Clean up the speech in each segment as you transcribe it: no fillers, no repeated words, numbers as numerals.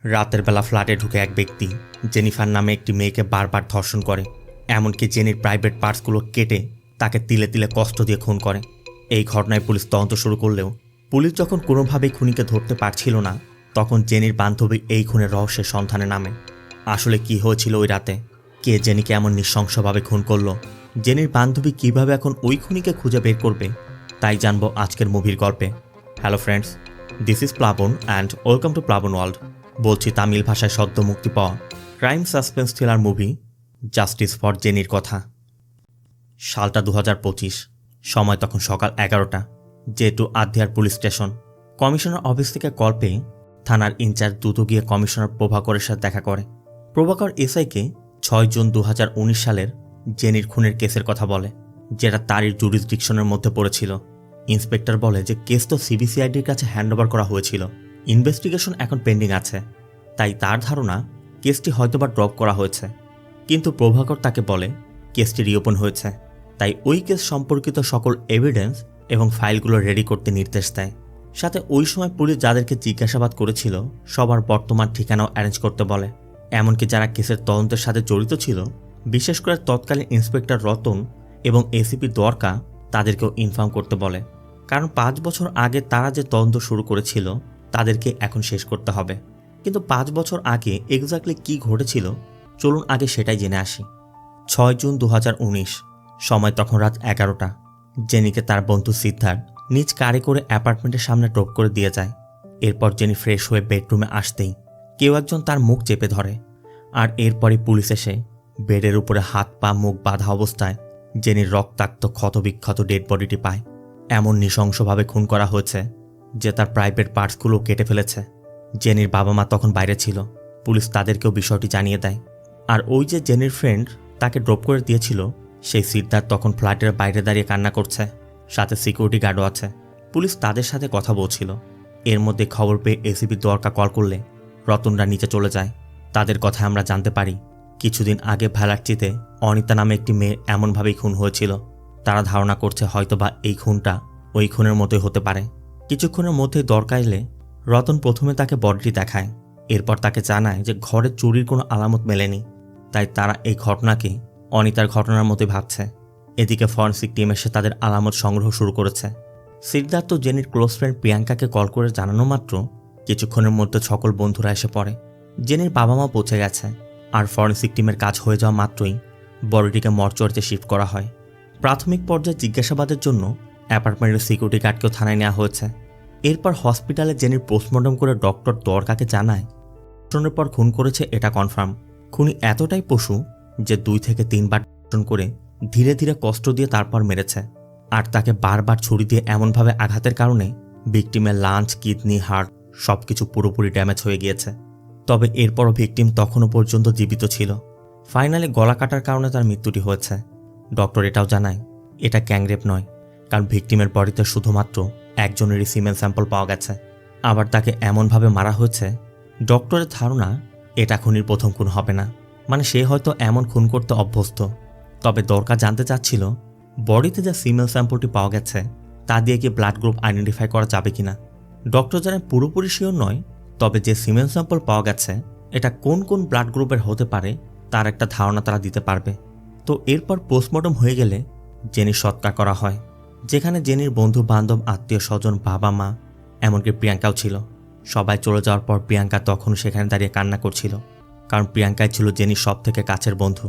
রাতের বেলা ফ্ল্যাটে ঢুকে এক ব্যক্তি জেনিফার নামে একটি মেয়েকে বারবার ধর্ষণ করে, এমনকি জেনির প্রাইভেট পার্টসগুলো কেটে তাকে তিলে তিলে কষ্ট দিয়ে খুন করে। এই ঘটনায় পুলিশ তদন্ত শুরু করলেও পুলিশ যখন কোনোভাবেই খুনিকে ধরতে পারছিল না, তখন জেনির বান্ধবী এই খুনের রহস্যের সন্ধানে নামে। আসলে কি হয়েছিল ওই রাতে? কে জেনিকে এমন নৃশংসভাবে খুন করলো? জেনির বান্ধবী কিভাবে এখন ওই খুনিকে খুঁজে বের করবে? তাই জানবো আজকের মুভির গল্পে। Hello friends, this is Plabon and welcome to Plabon world. বলছি তামিল ভাষায় সদ্য মুক্তি পাওয়া crime suspense thriller movie justice for জেনির কথা। সালটা 2025, সময় তখন সকাল 11টা। যেটু Adhiyar police station. Commissioner office থেকে কল পেয়ে থানার ইনচার্জ দ্রুত গিয়ে কমিশনার প্রভাকরের সাথে দেখা করে। প্রভাকর এসআইকে 6 জুন 2019 সালের জেনির খুনের কেসের কথা বলে, যেটা তারই জুরিসডিকশনের মধ্যে পড়েছিল। ইন্সপেক্টর বলে যে কেস তো সিবিসিআইডির কাছে হ্যান্ডওভার করা হয়েছিল, ইনভেস্টিগেশন এখন পেন্ডিং আছে, তাই তার ধারণা কেসটি হয়তোবা ড্রপ করা হয়েছে। কিন্তু প্রভাকর তাকে বলে কেসটি রিওপেন হয়েছে, তাই ওই কেস সম্পর্কিত সকল এভিডেন্স এবং ফাইলগুলো রেডি করতে নির্দেশ দেয়। সাথে ওই সময় পুলিশ যাদেরকে জিজ্ঞাসাবাদ করেছিল সবার বর্তমান ঠিকানাও অ্যারেঞ্জ করতে বলে, এমনকি যারা কেসের তদন্তের সাথে জড়িত ছিল, বিশেষ করে তৎকালীন ইন্সপেক্টর রতন এবং এসিপি দ্বারকা, তাদেরকেও ইনফর্ম করতে বলে। কারণ 5 বছর আগে তারা যে তদন্ত শুরু করেছিল তাদেরকে এখন শেষ করতে হবে। কিন্তু 5 বছর আগে এক্স্যাক্টলি কি ঘটেছিল, চলুন আগে সেটাই জেনে আসি। 6 জুন 2019, সময় তখন রাত 11টা। জেনিকে তার বন্ধু সিদ্ধার্থ নিজ কারে করে অ্যাপার্টমেন্টের সামনে ড্রপ করে দিয়ে যায়। এরপর জেনি ফ্রেশ হয়ে বেডরুমে আসতেই কেউ একজন তার মুখ চেপে ধরে, আর এরপরই পুলিশ এসে বেডের উপরে হাত পা মুখ বাঁধা অবস্থায় জেনির রক্তাক্ত ক্ষতবিক্ষত ডেড বডিটি পায়। এমন নৃশংসভাবে খুন করা হয়েছে যে তার প্রাইভেট পার্টসগুলো কেটে ফেলেছে। জেনির বাবা মা তখন বাইরে ছিল, পুলিশ তাদেরকেও বিষয়টি জানিয়ে দেয়। আর ওই যে জেনির ফ্রেন্ড তাকে ড্রপ করে দিয়েছিল, সেই সিদ্ধার্থ তখন ফ্ল্যাটের বাইরে দাঁড়িয়ে কান্না করছে, সাথে সিকিউরিটি গার্ডও আছে। পুলিশ তাদের সাথে কথা বলছিল। এর মধ্যে খবর পেয়ে এসিপি দ্বারকা কল করলে রতনরা নিচে চলে যায়। তাদের কথা আমরা জানতে পারি কিছুদিন আগে ভ্যালার্চিতে অনিতা নামে একটি মেয়ে এমনভাবেই খুন হয়েছিল। তারা ধারণা করছে হয়তোবা এই খুনটা ওই খুনের মতোই হতে পারে। কিছুক্ষণের মধ্যে দরকার এলে রতন প্রথমে তাকে বডিটি দেখায়, এরপর তাকে জানায় যে ঘরে চুরির কোনো আলামত মেলেনি, তাই তারা এই ঘটনাকে অনিতার ঘটনার মতোই ভাবছে। এদিকে ফরেন্সিক টিম এসে তাদের আলামত সংগ্রহ শুরু করেছে। সিদ্ধার্থ জেনির ক্লোজ ফ্রেন্ড প্রিয়াঙ্কাকে কল করে জানানো মাত্র কিছুক্ষণের মধ্যে সকল বন্ধুরা এসে পড়ে। জেনির বাবা মা পৌঁছে গেছে, আর ফরেন্সিক টিমের কাজ হয়ে যাওয়া মাত্রই বডিটিকে মর্চুয়ারিতে শিফট করা হয়। প্রাথমিক পর্যায়ে জিজ্ঞাসাবাদের জন্য অ্যাপার্টমেন্টের সিকিউরিটি গার্ডকেও থানায় নেওয়া হয়েছে। এরপর হসপিটালে জেনির পোস্টমর্টম করে ডক্টর দ্বারকাকে জানায় ধর্ষণের পর খুন করেছে এটা কনফার্ম। খুনি এতটাই পশু যে 2 থেকে 3 বার ধর্ষণ করে ধীরে ধীরে কষ্ট দিয়ে তারপর মেরেছে, আর তাকে বারবার ছুরি দিয়ে এমনভাবে আঘাতের কারণে ভিকটিমের লাঞ্চ, কিডনি, হার্ট সবকিছু পুরোপুরি ড্যামেজ হয়ে গিয়েছে। তবে এরপরও ভিকটিম তখনও পর্যন্ত জীবিত ছিল। ফাইনালি গলা কাটার কারণে তার মৃত্যুটি হয়েছে। ডক্টর এটাও জানায় এটা গ্যাংরেপ নয়, কারণ ভিকটিমের বডিতে শুধুমাত্র একজনেরই সিমেন স্যাম্পল পাওয়া গেছে। আবার তাকে এমনভাবে মারা হয়েছে, ডক্টরের ধারণা এটা খুনির প্রথম খুন হবে না, মানে সে হয়তো এমন খুন করতে অভ্যস্ত। তবে দরকার জানতে চাচ্ছিল বডিতে যে সিমেন স্যাম্পলটি পাওয়া গেছে তা দিয়ে কি ব্লাড গ্রুপ আইডেন্টিফাই করা যাবে কিনা। ডক্টর জানে পুরোপুরি শিওর নয়, তবে যে সিমেন স্যাম্পল পাওয়া গেছে এটা কোন কোন ব্লাড গ্রুপের হতে পারে তার একটা ধারণা তারা দিতে পারবে। তো এরপর পোস্টমর্টম হয়ে গেলে জেনির সৎকার করা হয়, যেখানে জেনির বন্ধু বান্ধব, আত্মীয় স্বজন, বাবা মা, এমনকি প্রিয়াঙ্কাও ছিল। সবাই চলে যাওয়ার পর প্রিয়াঙ্কা তখন সেখানে দাঁড়িয়ে কান্না করছিল, কারণ প্রিয়াঙ্কাই ছিল জেনির সব থেকে কাছের বন্ধু।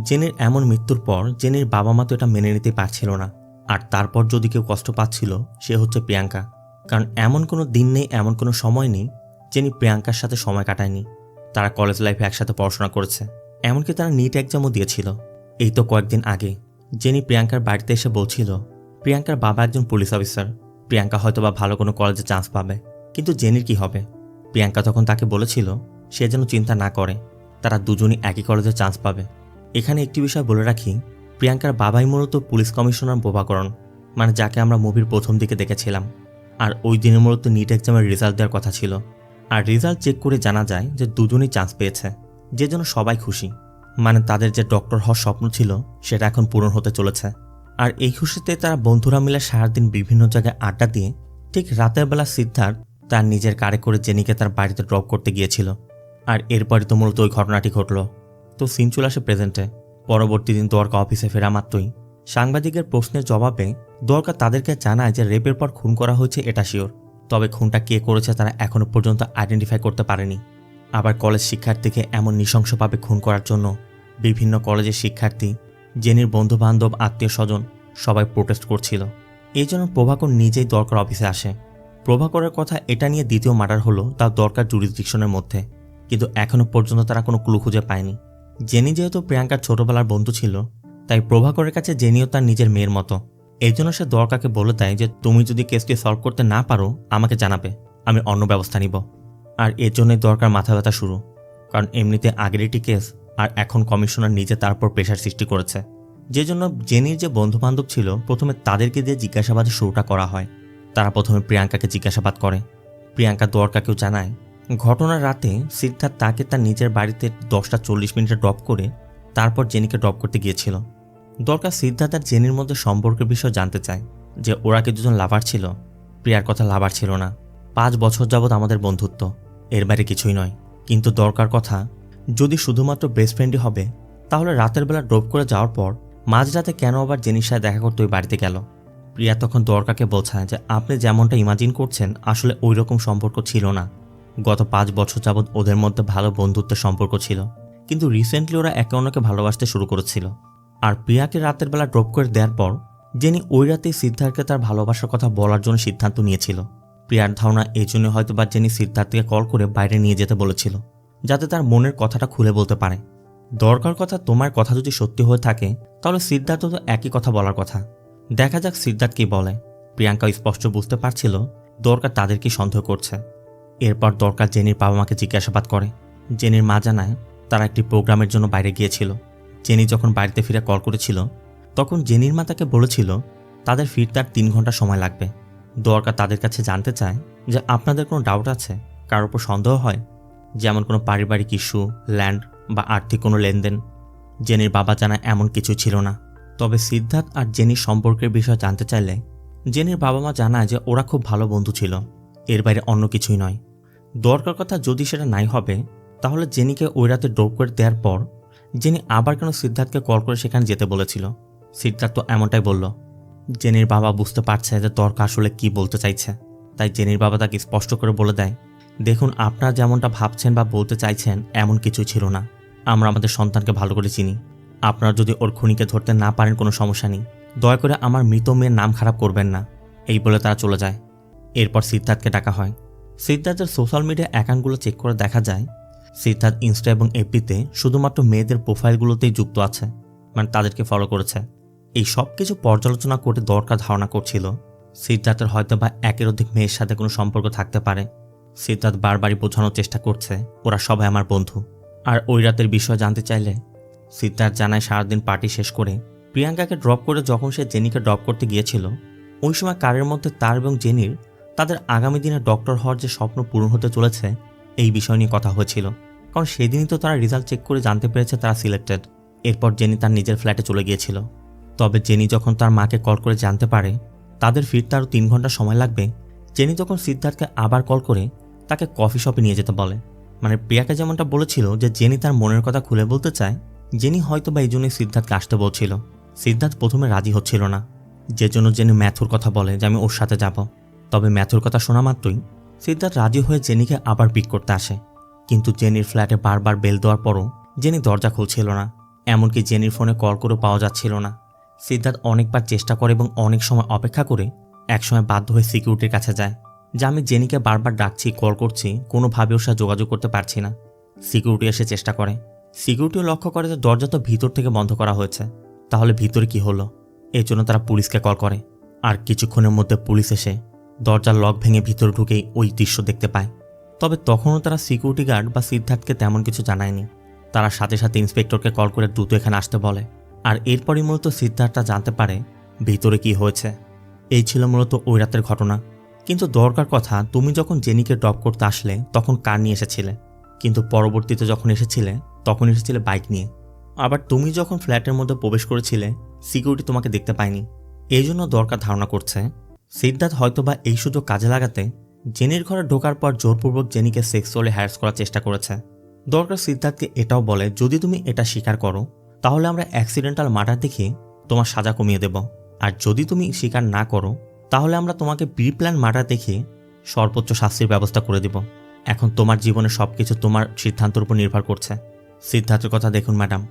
জেনির এমন মৃত্যুর পর জেনির বাবা মা তো এটা মেনে নিতে পারছিল না, আর তারপর যদি কেউ কষ্ট পাচ্ছিল সে হচ্ছে প্রিয়াঙ্কা। কারণ এমন কোনো দিন নেই, এমন কোনো সময় নেই জেনি প্রিয়াঙ্কার সাথে সময় কাটায়নি। তারা কলেজ লাইফে একসাথে পড়াশোনা করেছে, এমনকি তারা নিট এক্সামও দিয়েছিল। এই তো কয়েকদিন আগে জেনি প্রিয়াঙ্কার বাড়িতে এসে বলছিল প্রিয়াঙ্কার বাবা একজন পুলিশ অফিসার, প্রিয়াঙ্কা হয়তোবা ভালো কোনো কলেজে চান্স পাবে, কিন্তু জেনির কি হবে। প্রিয়াঙ্কা তখন তাকে বলেছিল সে যেন চিন্তা না করে, তারা দুজনই একই কলেজে চান্স পাবে। এখানে একটি বিষয় বলে রাখি, প্রিয়াঙ্কার বাবাই মূলত পুলিশ কমিশনার প্রভাকরণ, মানে যাকে আমরা মুভির প্রথম দিকে দেখেছিলাম। আর ওই দিনে মূলত নিট এক্সামের রেজাল্ট দেওয়ার কথা ছিল, আর রেজাল্ট চেক করে জানা যায় যে দুজনই চান্স পেয়েছে, যে জন্য সবাই খুশি। মানে তাদের যে ডক্টর হওয়ার স্বপ্ন ছিল সেটা এখন পূরণ হতে চলেছে। আর এই খুশিতে তারা বন্ধুরা মিলে সারাদিন বিভিন্ন জায়গায় আড্ডা দিয়ে ঠিক রাতের বেলা সিদ্ধার্থ তার নিজের কারে করে জেনিকে তার বাড়িতে ড্রপ করতে গিয়েছিল। আর এরপরই তো মূলত ওই ঘটনাটি ঘটল। তো সিন চলে আসে প্রেজেন্টে। পরবর্তী দিন দ্বারকা অফিসে ফেরা মাত্রই সাংবাদিকের প্রশ্নের জবাবে দ্বারকা তাদেরকে জানায় যে রেপের পর খুন করা হয়েছে এটা শিওর, তবে খুনটা কে করেছে তারা এখনো পর্যন্ত আইডেন্টিফাই করতে পারেনি। আবার কলেজ শিক্ষার্থীকে এমন নৃশংসভাবে খুন করার জন্য বিভিন্ন কলেজের শিক্ষার্থী, জেনির বন্ধুবান্ধব, আত্মীয় স্বজন সবাই প্রোটেস্ট করছিল। এই জন্য প্রভাকর নিজেই দ্বারকার অফিসে আসে। প্রভাকরের কথা এটা নিয়ে দ্বিতীয় মার্ডার হলো তার দ্বারকার জুরিসডিকশনের মধ্যে, কিন্তু এখনো পর্যন্ত তারা কোনো ক্লু খুঁজে পায়নি। জেনি যেহেতু প্রিয়াঙ্কার ছোটবেলার বন্ধু ছিল, তাই প্রভাকরের কাছে জেনিও তার নিজের মেয়ের মতো। এই জন্য সে দ্বারকাকে বলে দেয় যে তুমি যদি কেসটি সলভ করতে না পারো আমাকে জানাবে, আমি অন্য ব্যবস্থা নিব। আর এর জন্যই দ্বারকার মাথা ব্যথা শুরু, কারণ এমনিতে আগের একটি কেস, আর এখন কমিশনার নিজে তার উপর প্রেশার সৃষ্টি করেছে। যে জন্য জেনির যে বন্ধুবান্ধব ছিল প্রথমে তাদেরকে দিয়ে জিজ্ঞাসাবাদের শুরুটা করা হয়। তারা প্রথমে প্রিয়াঙ্কাকে জিজ্ঞাসাবাদ করে। প্রিয়াঙ্কা দ্বারকাকেও জানায় ঘটনার রাতে সিদ্ধার্থ তাকে তার নিজের বাড়িতে 10:40 ড্রপ করে তারপর জেনিকে ড্রপ করতে গিয়েছিল। দ্বারকা সিদ্ধার্থ আর জেনির মধ্যে সম্পর্কের বিষয় জানতে চায় যে ওরা কি দুজন লাভার ছিল। প্রিয়ার কথা লাভার ছিল না, 5 বছর যাবৎ আমাদের বন্ধুত্ব, এর বাইরে কিছুই নয়। কিন্তু দরকার কথা যদি শুধুমাত্র বেস্ট ফ্রেন্ডই হবে তাহলে রাতের বেলা ড্রপ করে যাওয়ার পর মাঝরাতে কেন আবার জেনির সাথে দেখা করতে ওই বাড়িতে গেল। প্রিয়া তখন দ্বারকাকে বোঝায় যে আপনি যেমনটা ইমাজিন করছেন আসলে ওই রকম সম্পর্ক ছিল না। গত 5 বছর যাবৎ ওদের মধ্যে ভালো বন্ধুত্বের সম্পর্ক ছিল, কিন্তু রিসেন্টলি ওরা একে অন্যকে ভালোবাসতে শুরু করেছিল। আর প্রিয়াকে রাতের বেলা ড্রপ করে দেওয়ার পর জেনি ওই রাতেই সিদ্ধার্থকে তার ভালোবাসার কথা বলার জন্য সিদ্ধান্ত নিয়েছিল। প্রিয়ার ধারণা এই জন্য হয়তো বা জেনি সিদ্ধার্থকে কল করে বাইরে নিয়ে যেতে বলেছিল, যাতে তার মনের কথাটা খুলে বলতে পারে। দরকার কথা তোমার কথা যদি সত্যি হয়ে থাকে তাহলে সিদ্ধার্থ তো একই কথা বলার কথা। দেখা যাক সিদ্ধার্থ কি বলে। প্রিয়াঙ্কা স্পষ্ট বুঝতে পারছিল দরকার তাদেরকে সন্দেহ করছে। এরপর দরকার জেনির বাবা মাকে জিজ্ঞাসাবাদ করে। জেনির মা জানায় তারা একটি প্রোগ্রামের জন্য বাইরে গিয়েছিল। জেনি যখন বাড়িতে ফিরে কল করেছিল তখন জেনির মা তাকে বলেছিল তাদের ফিরতে আর 3 ঘন্টা সময় লাগবে। দরকার তাদের কাছে জানতে চায় যে আপনাদের কোনো ডাউট আছে, কারোর উপর সন্দেহ হয়, যেমন কোনো পারিবারিক ইস্যু, ল্যান্ড বা আর্থিক কোনো লেনদেন। জেনির বাবা জানায় এমন কিছু ছিল না। তবে সিদ্ধার্থ আর জেনির সম্পর্কের বিষয় জানতে চাইলে জেনির বাবা মা জানায় যে ওরা খুব ভালো বন্ধু ছিল, এর বাইরে অন্য কিছুই নয়। দরকার কথা যদি সেটা নাই হবে তাহলে জেনিকে ওই রাতে ড্রপ করে দেওয়ার পর জেনি আবার কেন সিদ্ধার্থকে কল করে সেখানে যেতে বলেছিল। সিদ্ধার্থ তো এমনটাই বলল। জেনির বাবা বুঝতে পারছে যে দরকার আসলে কি বলতে চাইছে, তাই জেনির বাবা তাকে স্পষ্ট করে বলে দেয় দেখুন আপনারা যেমনটা ভাবছেন বা বলতে চাইছেন এমন কিছু ছিল না। আমরা আমাদের সন্তানকে ভালো করে চিনি। আপনারা যদি ওর খুনিকে ধরতে না পারেন কোনো সমস্যা নেই, দয়া করে আমার মৃত মেয়ের নাম খারাপ করবেন না, এই বলে তারা চলে যায়। এরপর সিদ্ধার্থকে ডাকা হয়। সিদ্ধার্থের সোশ্যাল মিডিয়া অ্যাকাউন্টগুলো চেক করে দেখা যায় সিদ্ধার্থ ইনস্টা এবং এফবিতে শুধুমাত্র মেয়েদের প্রোফাইলগুলোতেই যুক্ত আছে, মানে তাদেরকে ফলো করেছে। এই সব কিছু পর্যালোচনা করে দরকার ধারণা করছিল সিদ্ধার্থের হয়তো বা একের অধিক মেয়ের সাথে কোনো সম্পর্ক থাকতে পারে। সিদ্ধার্থ বারবারই বোঝানোর চেষ্টা করছে ওরা সবাই আমার বন্ধু। আর ওই রাতের বিষয় জানতে চাইলে সিদ্ধার্থ জানায় সারাদিন পার্টি শেষ করে প্রিয়াঙ্কাকে ড্রপ করে যখন সে জেনিকে ড্রপ করতে গিয়েছিল ওই সময় কারের মধ্যে তার এবং জেনির তাদের আগামী দিনে ডক্টর হওয়ার যে স্বপ্ন পূরণ হতে চলেছে এই বিষয় নিয়ে কথা হয়েছিল, কারণ সেদিনই তো তারা রেজাল্ট চেক করে জানতে পেরেছে তারা সিলেক্টেড। এরপর জেনি তার নিজের ফ্ল্যাটে চলে গিয়েছিল। তবে জেনি যখন তার মাকে কল করে জানতে পারে তাদের ফিরতে আরও 3 ঘন্টা সময় লাগবে, জেনি তখন সিদ্ধার্থকে আবার কল করে তাকে কফি শপে নিয়ে যেতে বলে। মানে প্রিয়াকে যেমনটা বলেছিল যে জেনি তার মনের কথা খুলে বলতে চায়, জেনি হয়তো বা এই জন্যই সিদ্ধার্থকে আসতে বলছিল। সিদ্ধার্থ প্রথমে রাজি হচ্ছিল না, যে জন্য জেনি ম্যাথুর কথা বলে যে আমি ওর সাথে যাব। তবে ম্যাথুর কথা শোনা মাত্রই সিদ্ধার্থ রাজি হয়ে জেনিকে আবার পিক করতে আসে। কিন্তু জেনির ফ্ল্যাটে বারবার বেল দেওয়ার পরও জেনি দরজা খুলছিল না, এমনকি জেনির ফোনে কল করেও পাওয়া যাচ্ছিল না। সিদ্ধার্থ অনেকবার চেষ্টা করে এবং অনেক সময় অপেক্ষা করে একসময় বাধ্য হয়ে সিকিউরিটির কাছে যায় যে আমি জেনিকে বারবার ডাকছি, কল করছি, কোনোভাবে ওর সাথে যোগাযোগ করতে পারছি না। সিকিউরিটি এসে চেষ্টা করে। সিকিউরিটিও লক্ষ্য করে যে দরজা তো ভিতর থেকে বন্ধ করা হয়েছে, তাহলে ভিতরে কি হলো। এই জন্য তারা পুলিশকে কল করে। আর কিছুক্ষণের মধ্যে পুলিশ এসে দরজার লক ভেঙে ভিতরে ঢুকেই ওই দৃশ্য দেখতে পায়। তবে তখনও তারা সিকিউরিটি গার্ড বা সিদ্ধার্থকে তেমন কিছু জানায়নি। তারা সাথে সাথে ইন্সপেক্টরকে কল করে দ্রুত এখানে আসতে বলে। আর এরপরই মূলত সিদ্ধার্থটা জানতে পারে ভিতরে কি হয়েছে। এই ছিল মূলত ওই রাতের ঘটনা। কিন্তু দরকার কথা তুমি যখন জেনিকে ড্রপ করতে আসলে তখন কার নিয়ে এসেছিলে, কিন্তু পরবর্তীতে যখন এসেছিলে তখন এসেছিলে বাইক নিয়ে। আবার তুমি যখন ফ্ল্যাটের মধ্যে প্রবেশ করেছিলে সিকিউরিটি তোমাকে দেখতে পায়নি। এই জন্য দরকার ধারণা করছে সিদ্ধার্থ হয়তোবা এই সুযোগ কাজে লাগাতে জেনির ঘরে ঢোকার পর জোরপূর্বক জেনিকে সেক্সুয়ালি হ্যারাস করার চেষ্টা করেছে। দরকার সিদ্ধার্থকে এটাও বলে, যদি তুমি এটা স্বীকার করো তাহলে আমরা অ্যাক্সিডেন্টাল মার্ডার দেখিয়ে তোমার সাজা কমিয়ে দেব, আর যদি তুমি স্বীকার না করো তাহলে আমরা তোমাকে প্রি প্ল্যান মার্ডার দেখিয়ে সর্বোচ্চ শাস্তির ব্যবস্থা করে দিব। এখন তোমার জীবনে সবকিছু তোমার সিদ্ধান্তের উপর নির্ভর করছে। সিদ্ধার্থের কথা দেখুন ম্যাডাম,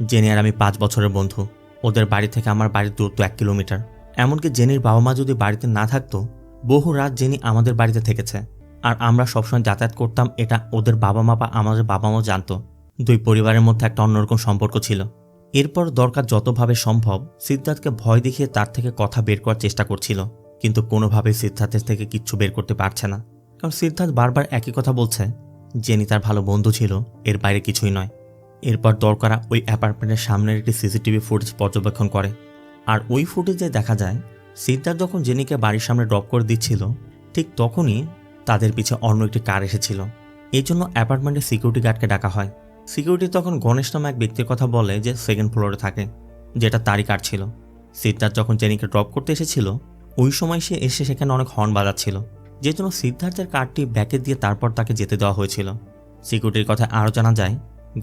জেনি আর আমি 5 বছরের বন্ধু। ওদের বাড়ি থেকে আমার বাড়ির দূরত্ব 1 কিলোমিটার। এমনকি জেনির বাবা মা যদি বাড়িতে না থাকতো, বহু রাত জেনি আমাদের বাড়িতে থেকেছে, আর আমরা সবসময় যাতায়াত করতাম। এটা ওদের বাবা মা বা আমাদের বাবা মাও জানতো। 2 পরিবারের মধ্যে একটা অন্যরকম সম্পর্ক ছিল। এরপর দরকার যতভাবে সম্ভব সিদ্ধার্থকে ভয় দেখিয়ে তার থেকে কথা বের করার চেষ্টা করছিল, কিন্তু কোনোভাবেই সিদ্ধার্থের থেকে কিচ্ছু বের করতে পারছে না। কারণ সিদ্ধার্থ বারবার একই কথা বলছে, জেনি তার ভালো বন্ধু ছিল, এর বাইরে কিছুই নয়। এরপর দরকারা ওই অ্যাপার্টমেন্টের সামনের একটি সিসিটিভি ফুটেজ পর্যবেক্ষণ করে, আর ওই ফুটেজে দেখা যায় সিদ্ধার্থ যখন জেনিকে বাড়ির সামনে ড্রপ করে দিচ্ছিল ঠিক তখনই তাদের পিছে অন্য একটি কার এসেছিল। এই জন্য অ্যাপার্টমেন্টের সিকিউরিটি গার্ডকে ডাকা হয়। সিকিউরিটি তখন গণেশ নামে এক ব্যক্তির কথা বলে যে 2nd ফ্লোরে থাকে, যেটা তারই কার ছিল। সিদ্ধার্থ যখন জেনিকে ড্রপ করতে এসেছিল ওই সময় সে এসে সেখানে অনেক হর্ন বাজাচ্ছিল, যে জন্য সিদ্ধার্থের কারটি ব্যাকে দিয়ে তারপর তাকে যেতে দেওয়া হয়েছিল। সিকিউরিটির কথা আরও জানা যায়,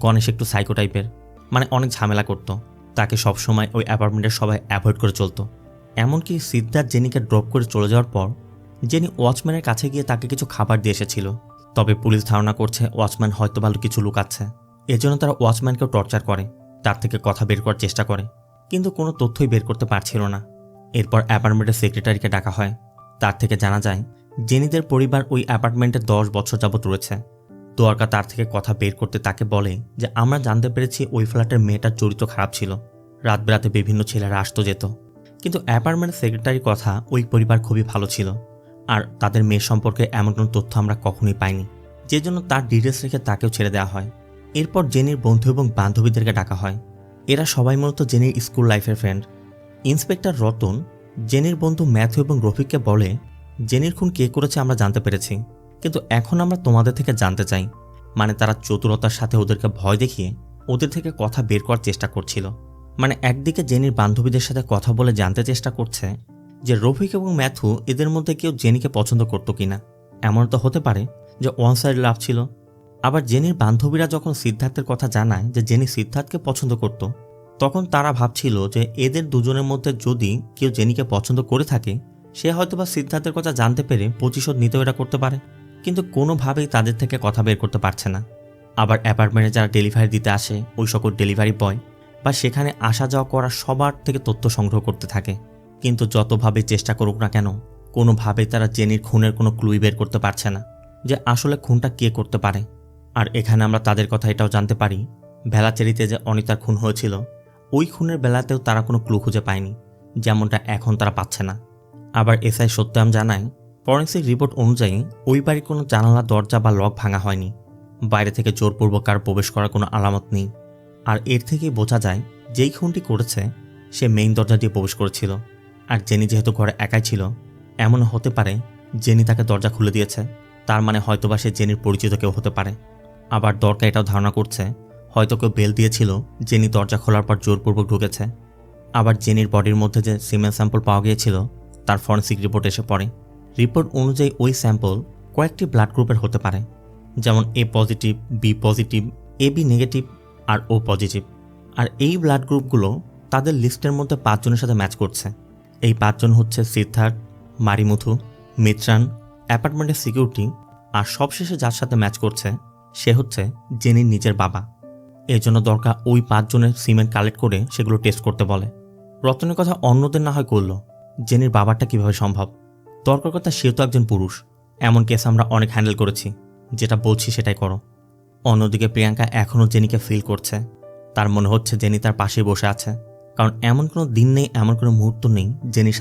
গণেশ একটু সাইকো টাইপের, মানে অনেক ঝামেলা করত। তাকে সবসময় ওই অ্যাপার্টমেন্টের সবাই অ্যাভয়েড করে চলতো। এমনকি সিদ্ধার্থ জেনিকে ড্রপ করে চলে যাওয়ার পর জেনি ওয়াচম্যানের কাছে গিয়ে তাকে কিছু খাবার দিয়ে এসেছিল। তবে পুলিশ ধারণা করছে ওয়াচম্যান হয়তো ভালো কিছু লুকাচ্ছে। এজন্য তারা ওয়াচম্যানকেও টর্চার করে, তার থেকে কথা বের করার চেষ্টা করে, কিন্তু কোনো তথ্যই বের করতে পারছিল না। এরপর অ্যাপার্টমেন্টের সেক্রেটারিকে ডাকা হয়। তার থেকে জানা যায় জেনিদের পরিবার ওই অ্যাপার্টমেন্টে 10 বছর যাবত রয়েছে। দোয়ারকা তার থেকে কথা বের করতে তাকে বলে যে আমরা জানতে পেরেছি ওই ফ্ল্যাটের মেয়েটার চরিত্র খারাপ ছিল, রাত বেরাতে বিভিন্ন ছেলেরা আসতো যেত। কিন্তু অ্যাপার্টমেন্টের সেক্রেটারির কথা ওই পরিবার খুবই ভালো ছিল, আর তাদের মেয়ে সম্পর্কে এমন কোনো তথ্য আমরা কখনোই পাইনি, যে জন্য তার ডিটেলস রেখে তাকেও ছেড়ে দেওয়া হয়। এরপর জেনির বন্ধু এবং বান্ধবীদেরকে ডাকা হয়। এরা সবাই মূলত জেনির স্কুল লাইফের ফ্রেন্ড। ইন্সপেক্টর রতন জেনির বন্ধু ম্যাথু এবং রফিককে বলে, জেনির খুন কে করেছে আমরা জানতে পেরেছি, কিন্তু এখন আমরা তোমাদের থেকে জানতে চাই। মানে তারা চতুরতার সাথে ওদেরকে ভয় দেখিয়ে ওদের থেকে কথা বের করার চেষ্টা করছিল। মানে একদিকে জেনির বান্ধবীদের সাথে কথা বলে জানতে চেষ্টা করছে যে রফিক এবং ম্যাথু এদের মধ্যে কেউ জেনিকে পছন্দ করতো কিনা। এমন তো হতে পারে যে ওয়ান সাইড লাভ ছিল। আবার জেনির বান্ধবীরা যখন সিদ্ধার্থের কথা জানায় যে জেনি সিদ্ধার্থকে পছন্দ করত, তখন তারা ভাবছিল যে এদের দুজনের মধ্যে যদি কেউ জেনিকে পছন্দ করে থাকে, সে হয়তোবা সিদ্ধার্থের কথা জানতে পেরে প্রতিশোধ নিতেও এটা করতে পারে, কিন্তু কোনোভাবেই তাদের থেকে কথা বের করতে পারছে না। আবার অ্যাপার্টমেন্টে যারা ডেলিভারি দিতে আসে ওই সকল ডেলিভারি বয় বা সেখানে আসা যাওয়া করা সবার থেকে তথ্য সংগ্রহ করতে থাকে, কিন্তু যতভাবে চেষ্টা করুক না কেন কোনোভাবেই তারা জেনির খুনের কোনো ক্লুই বের করতে পারছে না যে আসলে খুনটা কে করতে পারে। আর এখানে আমরা তাদের কথা এটাও জানতে পারি, ভেলাচেরিতে যে অনিতার খুন হয়েছিল ওই খুনের বেলাতেও তারা কোনো ক্লু খুঁজে পায়নি, যেমনটা এখন তারা পাচ্ছে না। আবার এসআই সত্যম জানায়, ফরেন্সিক রিপোর্ট অনুযায়ী ওই বাড়ির কোনো জানালা দরজা বা লক ভাঙা হয়নি, বাইরে থেকে জোরপূর্বক কার প্রবেশ করার কোনো আলামত নেই। আর এর থেকেই বোঝা যায় যেই খুনটি করেছে সে মেইন দরজা দিয়ে প্রবেশ করেছিল। আর জেনি যেহেতু ঘরে একাই ছিল, এমন হতে পারে জেনি তাকে দরজা খুলে দিয়েছে, তার মানে হয়তোবা সে জেনির পরিচিত কেউ হতে পারে। আবার দরকার এটাও ধারণা করছে হয়তো কেউ বেল দিয়েছিল, জেনি দরজা খোলার পর জোরপূর্বক ঢুকেছে। আবার জেনির বডির মধ্যে যে সিমেন্ট স্যাম্পল পাওয়া গিয়েছিল তার ফরেন্সিক রিপোর্ট এসে পড়ে। রিপোর্ট অনুযায়ী ওই স্যাম্পল কয়েকটি ব্লাড গ্রুপের হতে পারে, যেমন এ positive, B positive, A B negative R O positive. আর এই ব্লাড গ্রুপগুলো তাদের লিস্টের মধ্যে 5 জনের সাথে ম্যাচ করছে। এই 5 জন হচ্ছে সিদ্ধার্থ, মারিমুথু, মিত্রান, অ্যাপার্টমেন্টের সিকিউরিটি, আর সবশেষে যার সাথে ম্যাচ করছে সে হচ্ছে জেনির নিজের বাবা। এর জন্য দরকার ওই 5 জনের সিমেন্ট কালেক্ট করে সেগুলো টেস্ট করতে বলে। রতনের কথা অন্যদের না হয় করলো, জেনির বাবারটা কিভাবে সম্ভব? দরকার কথা সে তো একজন পুরুষ, এমন কেস আমরা অনেক হ্যান্ডেল করেছি, যেটা বলছি সেটাই করো। অন্যদিকে প্রিয়াঙ্কা এখনও জেনিকে ফিল করছে, তার মনে হচ্ছে জেনি তার পাশে বসে আছে, কারণ এমন কোনো দিন নেই, এমন কোনো মুহূর্ত নেই জেনির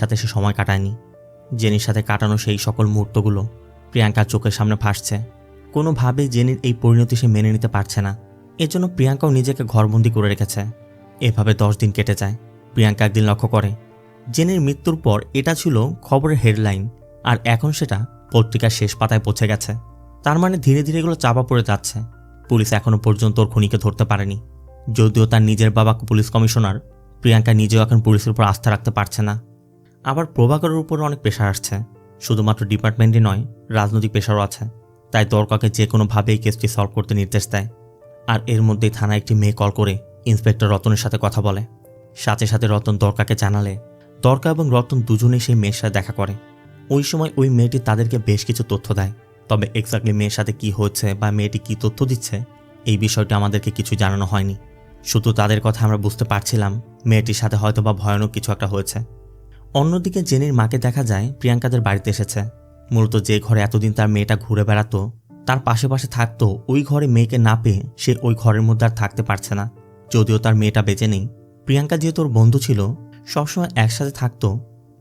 সাথে সে সময় কাটায়নি। জেনির সাথে কাটানো সেই সকল মুহূর্তগুলো প্রিয়াঙ্কার চোখের সামনে ভাসছে। কোনোভাবেই জেনির এই পরিণতি সে মেনে নিতে পারছে না, এজন্য প্রিয়াঙ্কাও নিজেকে ঘরবন্দি করে রেখেছে। এভাবে 10 দিন কেটে যায়। প্রিয়াঙ্কা একদিন লক্ষ্য করে জেনির মৃত্যুর পর এটা ছিল খবরের হেডলাইন, আর এখন সেটা পত্রিকার শেষ পাতায় পৌঁছে গেছে। তার মানে ধীরে ধীরে এগুলো চাপা পড়ে যাচ্ছে। পুলিশ এখনো পর্যন্ত ওর খুনিকে ধরতে পারেনি। যদিও তার নিজের বাবা পুলিশ কমিশনার, প্রিয়াঙ্কা নিজেও এখন পুলিশের উপর আস্থা রাখতে পারছে না। আবার প্রভাকরের উপরও অনেক প্রেশার আসছে। শুধুমাত্র ডিপার্টমেন্টই নয়, রাজনৈতিক পেশারও আছে। তাই দরকাকে যে কোনোভাবে এই কেসটি সলভ করতে নির্দেশ দেয়। আর এর মধ্যেই থানায় একটি মেয়ে কল করে ইন্সপেক্টর রতনের সাথে কথা বলে। সাথে সাথে রতন দরকাকে জানালে দরকা এবং রতন দুজনেই সেই মেয়ের সাথে দেখা করে। ওই সময় ওই মেয়েটি তাদেরকে বেশ কিছু তথ্য দেয়, তবে এক্স্যাক্টলি মেয়ের সাথে কি হচ্ছে বা মেয়েটি কি তথ্য দিচ্ছে এই বিষয়টি আমাদেরকে কিছু জানানো হয়নি। শুধু তাদের কথা আমরা বুঝতে পারছিলাম মেয়েটির সাথে হয়তো বা ভয়ানক কিছু একটা হয়েছে। অন্যদিকে জেনির মাকে দেখা যায় প্রিয়াঙ্কাদের বাড়িতে এসেছে। মূলত যে ঘরে এতদিন তার মেয়েটা ঘুরে বেড়াতো, তার পাশে পাশে থাকতো, ওই ঘরে মেয়েকে না পেয়ে সে ওই ঘরের মধ্যে আর থাকতে পারছে না। যদিও তার মেয়েটা বেঁচে নেই, প্রিয়াঙ্কা যেহেতু ওর বন্ধু ছিল, সবসময় একসাথে থাকতো,